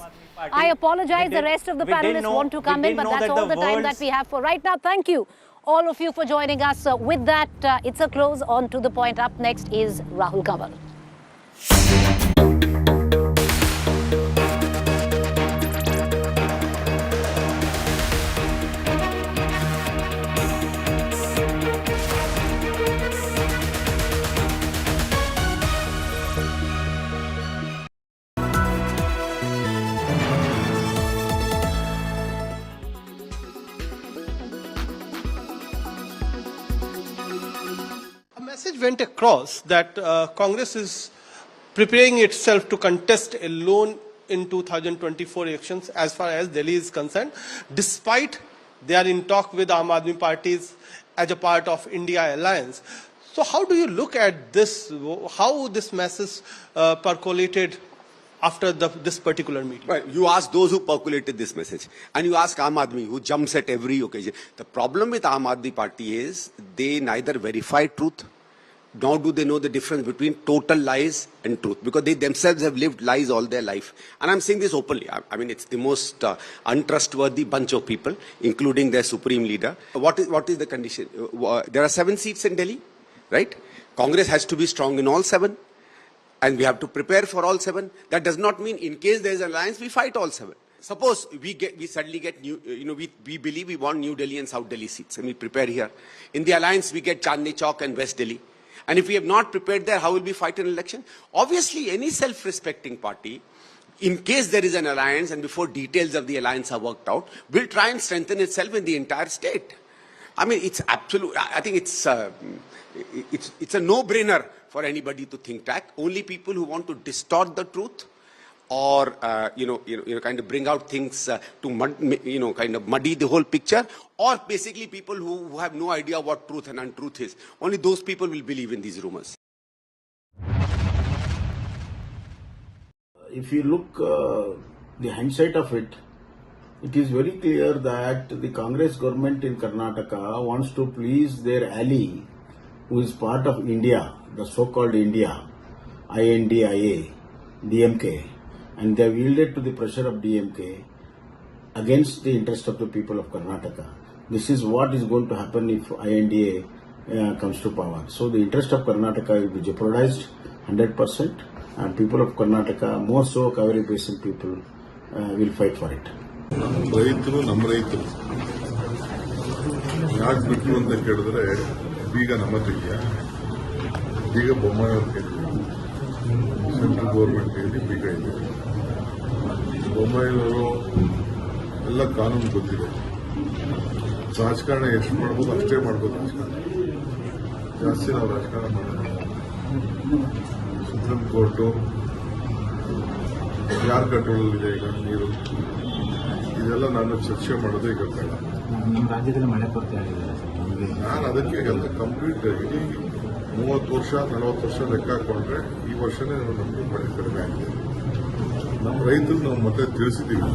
I apologize. The rest of the panelists want to come in, but that's all the time that we have for right now. Thank you, all of you, for joining us. With that, it's a close. On to the point. Up next is Rahul Kaveri. Message went across that Congress is preparing itself to contest alone in 2024 elections as far as Delhi is concerned, despite they are in talk with Aam Aadmi parties as a part of India alliance. So how do you look at this, how this message percolated after this particular meeting? Right. You ask those who percolated this message, and you ask Aam Aadmi, who jumps at every occasion. The problem with Aam Aadmi party is they neither verify truth, nor do they know the difference between total lies and truth, because they themselves have lived lies all their life. And I'm saying this openly. I mean, it's the most untrustworthy bunch of people, including their supreme leader. What is the condition? There are 7 seats in Delhi, right? Congress has to be strong in all 7. And we have to prepare for all 7. That does not mean in case there is an alliance, we fight all 7. Suppose we suddenly get new, we believe we want New Delhi and South Delhi seats, and we prepare here. In the alliance, we get Chandni Chowk and West Delhi. And if we have not prepared there, how will we fight an election? Obviously, any self-respecting party, in case there is an alliance and before details of the alliance are worked out, will try and strengthen itself in the entire state. I mean, it's absolute. I think it's a no-brainer for anybody to think that. Only people who want to distort the truth or kind of bring out things to kind of muddy the whole picture, or basically people who have no idea what truth and untruth is. Only those people will believe in these rumors. If you look the hindsight of it, it is very clear that the Congress government in Karnataka wants to please their ally, who is part of India, the so-called India, INDIA, DMK, and they have yielded to the pressure of DMK against the interest of the people of Karnataka. This is what is going to happen if INDA comes to power. So the interest of Karnataka will be jeopardized 100%, and people of Karnataka, more so Kaveri Basin people, will fight for it. ರೈತರು ನಮ್ಮ ರೈತರು ಯಾಕೆ ಬಿಟ್ಟರು ಅಂತ ಕೇಳಿದ್ರೆ ಬೀಗ ನಮ್ಮ ಕೈಯ ಬೀಗ ಬೊಮ್ಮಾಯಿಯವ್ರ ಕೈಲಿ ಸೆಂಟ್ರಲ್ ಗೌರ್ಮೆಂಟ್ ಕೈಲಿ ಬೀಗ ಇದೆ. ಬೊಮ್ಮಾಯಿಯವರು ಎಲ್ಲ ಕಾನೂನು ಗೊತ್ತಿದೆ. ರಾಜಕಾರಣ ಎಷ್ಟು ಮಾಡ್ಬೋದು ಅಷ್ಟೇ ಮಾಡ್ಬೋದು. ರಾಜಕಾರಣ ಜಾಸ್ತಿ ನಾವು ರಾಜಕಾರಣ ಮಾಡೋದು. ಸುಪ್ರೀಂ ಕೋರ್ಟು ಯಾರ ಕಂಟ್ರೋಲಲ್ಲಿದೆ ಈಗ ನೀರು, ಇದೆಲ್ಲ ನಾನು ಚರ್ಚೆ ಮಾಡೋದು ಈಗ ಬೇಡ. ನಿಮ್ಮ ರಾಜ್ಯದಲ್ಲಿ ಮಳೆ ಕೊರತೆ ಆಗಿದೆ. ನಾನು ಅದಕ್ಕೆ ಹೇಳಲ್ಲ, ಕಂಪ್ಲೀಟ್ ಇಡೀ 30 ವರ್ಷ 40 ವರ್ಷ ಲೆಕ್ಕ ಹಾಕೊಂಡ್ರೆ ಈ ವರ್ಷನೇ ನಮಗೆ ಮಳೆ ಕಡಿಮೆ ಆಗಿದೆ. ನಮ್ಮ ರೈತರು ನಾವು ಮತ್ತೆ ತಿಳಿಸಿದ್ದೀವಿ.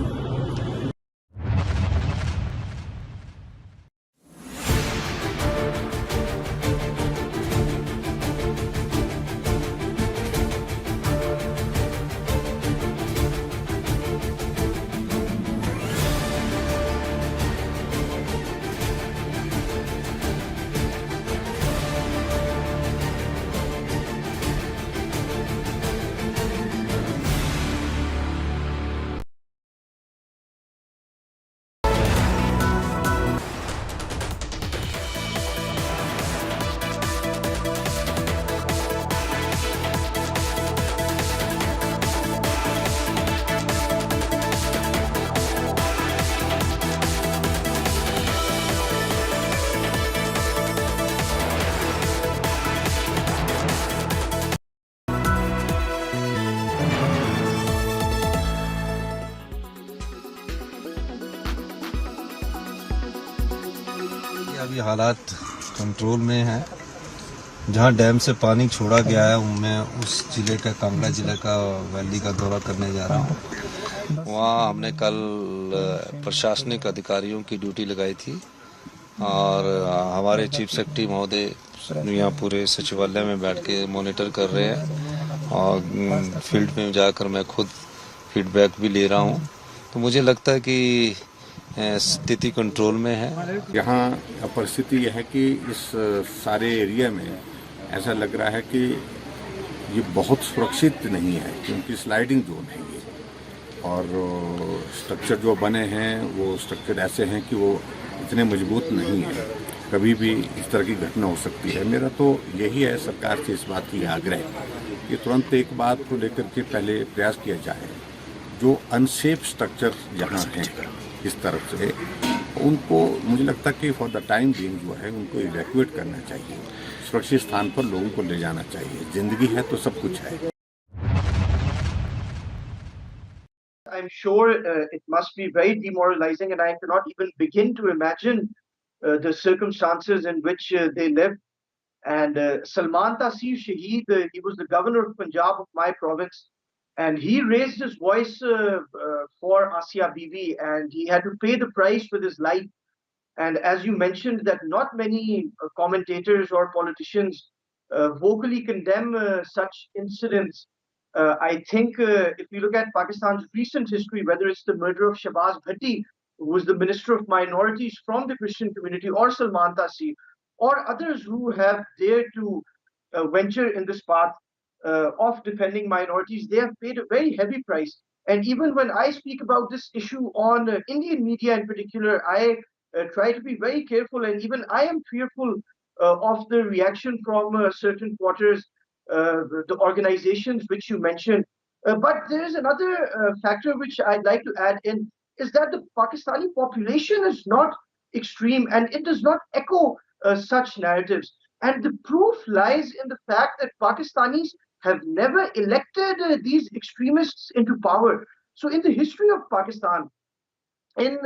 अभी हालात कंट्रोल में हैं। जहां डैम से पानी छोड़ा गया है मैं उस जिले का कांगड़ा जिले का वैली का दौरा करने जा रहा हूं। वहां हमने कल प्रशासनिक अधिकारियों की ड्यूटी लगाई थी और हमारे चीफ सेक्रेटरी महोदय यहाँ पूरे सचिवालय में बैठ के मॉनिटर कर रहे हैं और फील्ड में जाकर मैं खुद फीडबैक भी ले रहा हूँ। तो मुझे लगता है कि स्थिति कंट्रोल में है। यहाँ परिस्थिति यह है कि इस सारे एरिया में ऐसा लग रहा है कि ये बहुत सुरक्षित नहीं है, क्योंकि स्लाइडिंग जोन है ये, और स्ट्रक्चर जो बने हैं वो स्ट्रक्चर ऐसे हैं कि वो इतने मजबूत नहीं है, कभी भी इस तरह की घटना हो सकती है। मेरा तो यही है सरकार से इस बात की आग्रह कि तुरंत एक बात को लेकर के पहले प्रयास किया जाए, जो अनसेफ स्ट्रक्चर यहाँ हैं इस तरफ से उनको मुझे लगता है कि फॉर द टाइम बीइंग जो है उनको इवैक्यूएट करना चाहिए, सुरक्षित स्थान पर लोगों को ले जाना चाहिए। जिंदगी है तो सब कुछ है। I'm sure it must be very demoralizing, and I cannot even begin to imagine the circumstances in which they live. And Salman Taseer Shaheed, he was the governor of Punjab of my province, and he raised his voice for Asia Bibi, and he had to pay the price with his life. And as you mentioned, that not many commentators or politicians vocally condemn such incidents. I think if you look at Pakistan's recent history, whether it's the murder of Shahbaz Bhatti, who was the Minister of Minorities from the Christian community, or Salman Taseer, or others who have dared to venture in this path of defending minorities, they have paid a very heavy price. And even when I speak about this issue on Indian media in particular, I try to be very careful, and even I am fearful of the reaction from certain quarters, the organizations which you mentioned. But there is another factor which I'd like to add in, is that the Pakistani population is not extreme, and it does not echo such narratives. And the proof lies in the fact that Pakistanis have never elected these extremists into power. So in the history of Pakistan, in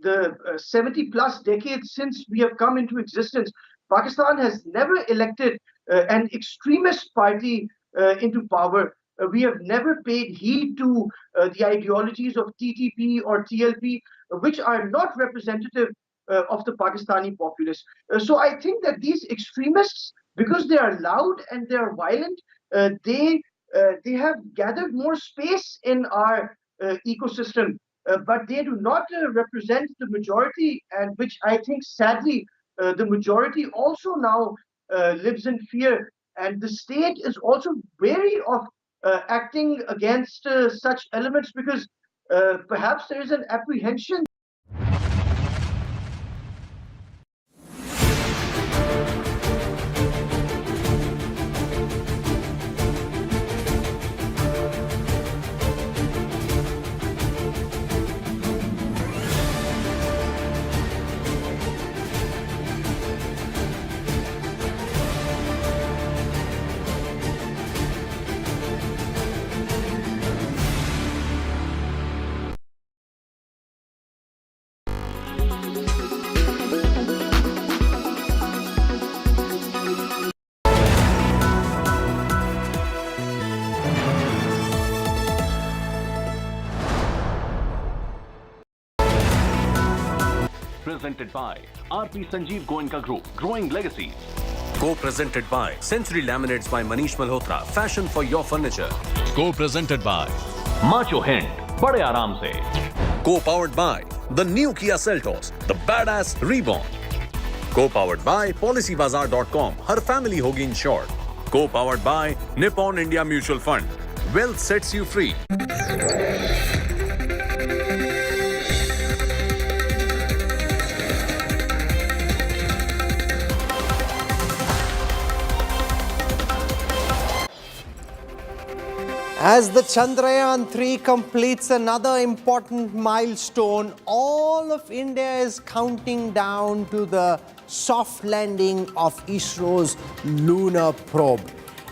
the 70 plus decades since we have come into existence, Pakistan has never elected an extremist party into power. We have never paid heed to the ideologies of TTP or TLP, which are not representative of the Pakistani populace. So I think that these extremists, because they are loud and they are violent, they have gathered more space in our ecosystem, but they do not represent the majority, and which I think sadly the majority also now lives in fear, and the state is also wary of acting against such elements, because perhaps there is an apprehension. Presented by RP Sanjeev Goenka Group, Growing Legacies. Co-presented by Century Laminates by Manish Malhotra, Fashion for your furniture. Co-presented by Macho Hind, Bade Aaram Se. Co-powered by the new Kia Seltos, the badass reborn. Co-powered by PolicyBazaar.com, Har family hogi insured. Co-powered by Nippon India Mutual Fund. Wealth sets you free. As the Chandrayaan 3 completes another important milestone, all of India is counting down to the soft landing of ISRO's lunar probe.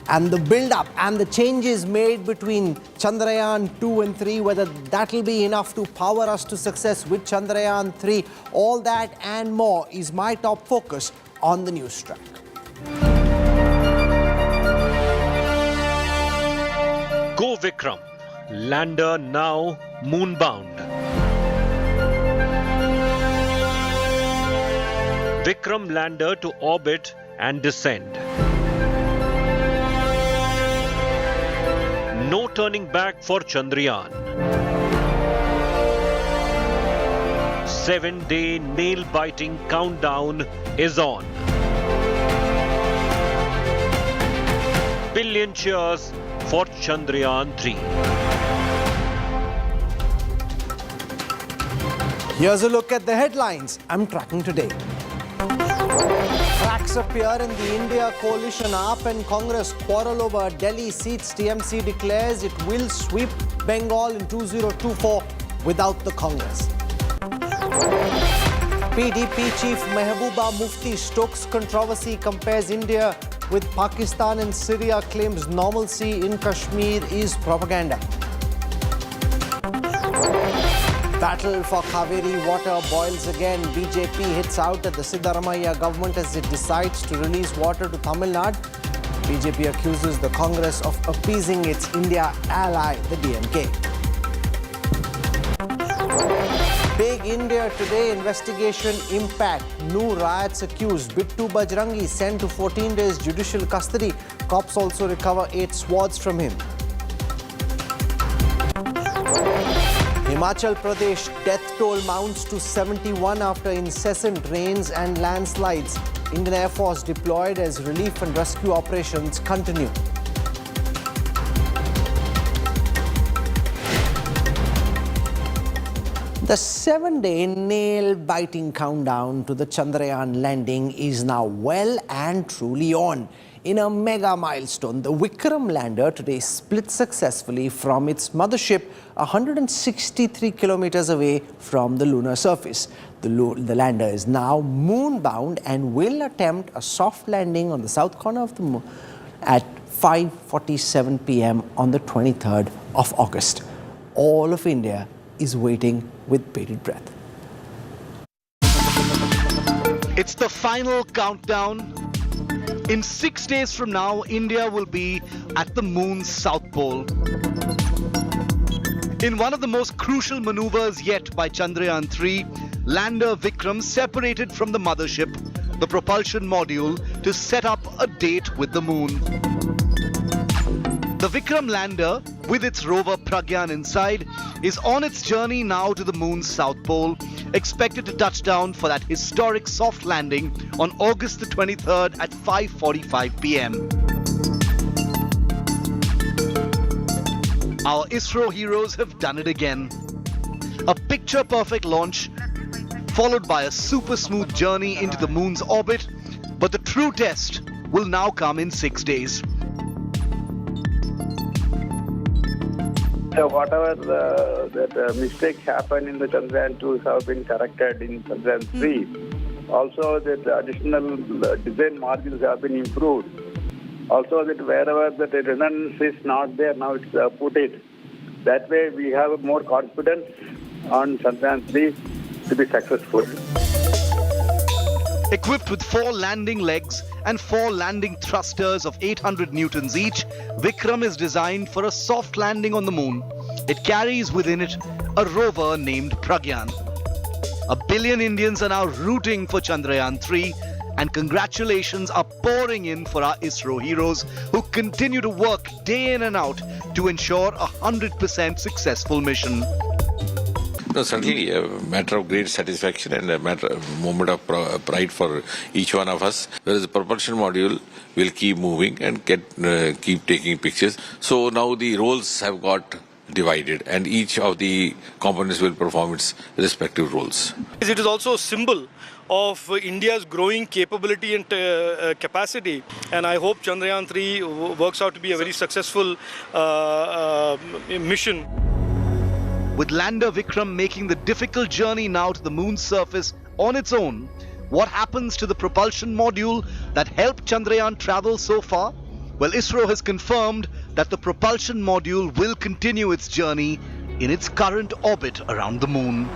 and the build-up and the changes made between Chandrayaan 2 and 3, whether that will be enough to power us to success with Chandrayaan 3, all that and more is my top focus on the news track. Go Vikram, lander now moonbound. Vikram lander to orbit and descend. No turning back for Chandrayaan. 7-day nail-biting countdown is on. Billion cheers for Chandrayaan 3. Here's a look at the headlines I'm tracking today. Cracks appear in the India coalition. AAP and Congress quarrel over Delhi seats. TMC declares it will sweep Bengal in 2024 without the Congress. PDP chief Mehbooba Mufti stokes controversy, compares India with Pakistan and Syria, claims normalcy in Kashmir is propaganda. Battle for Kaveri water boils again. BJP hits out at the Sidda government as it decides to release water to Tamil Nadu. BJP accuses the Congress of appeasing its India ally, the DMK. Big India Today investigation impact. New riots accused. Bittu Bajrangi sent to 14 days judicial custody. Cops also recover 8 swords from him. Himachal Pradesh death toll mounts to 71 after incessant rains and landslides. Indian Air Force deployed as relief and rescue operations continue. The 7-day nail-biting countdown to the Chandrayaan landing is now well and truly on. In a mega milestone, the Vikram lander today split successfully from its mothership 163 kilometers away from the lunar surface. The lander is now moon-bound and will attempt a soft landing on the south corner of the moon at 5:47 p.m. on the 23rd of August. All of India is waiting with bated breath. It's the final countdown. In 6 days from now, India will be at the moon's south pole. In one of the most crucial maneuvers yet by Chandrayaan 3, lander Vikram separated from the mothership, the propulsion module, to set up a date with the moon. The Vikram lander, with its rover Pragyan inside, is on its journey now to the moon's south pole, expected to touch down for that historic soft landing on August the 23rd at 5:45 p.m. Our ISRO heroes have done it again. A picture-perfect launch, followed by a super smooth journey into the moon's orbit, but the true test will now come in 6 days. So whatever the mistakes happened in the Chandrayaan 2 have been corrected in Chandrayaan 3. Also, that additional design margins have been improved. Also, that wherever the redundancy is not there, now it's put it. That way, we have more confidence on Chandrayaan 3 to be successful. Equipped with 4 landing legs and 4 landing thrusters of 800 newtons each, Vikram is designed for a soft landing on the moon. It carries within it a rover named Pragyan. 1 billion Indians are now rooting for Chandrayaan 3, and congratulations are pouring in for our ISRO heroes who continue to work day in and out to ensure a 100% successful mission. No, certainly a matter of great satisfaction and a moment of pride for each one of us. Whereas the propulsion module will keep moving and keep taking pictures. So now the roles have got divided and each of the components will perform its respective roles. It is also a symbol of India's growing capability and capacity, and I hope Chandrayaan 3 works out to be a very successful mission. With lander Vikram making the difficult journey now to the moon's surface on its own, what happens to the propulsion module that helped Chandrayaan travel so far? Well, ISRO has confirmed that the propulsion module will continue its journey in its current orbit around the moon.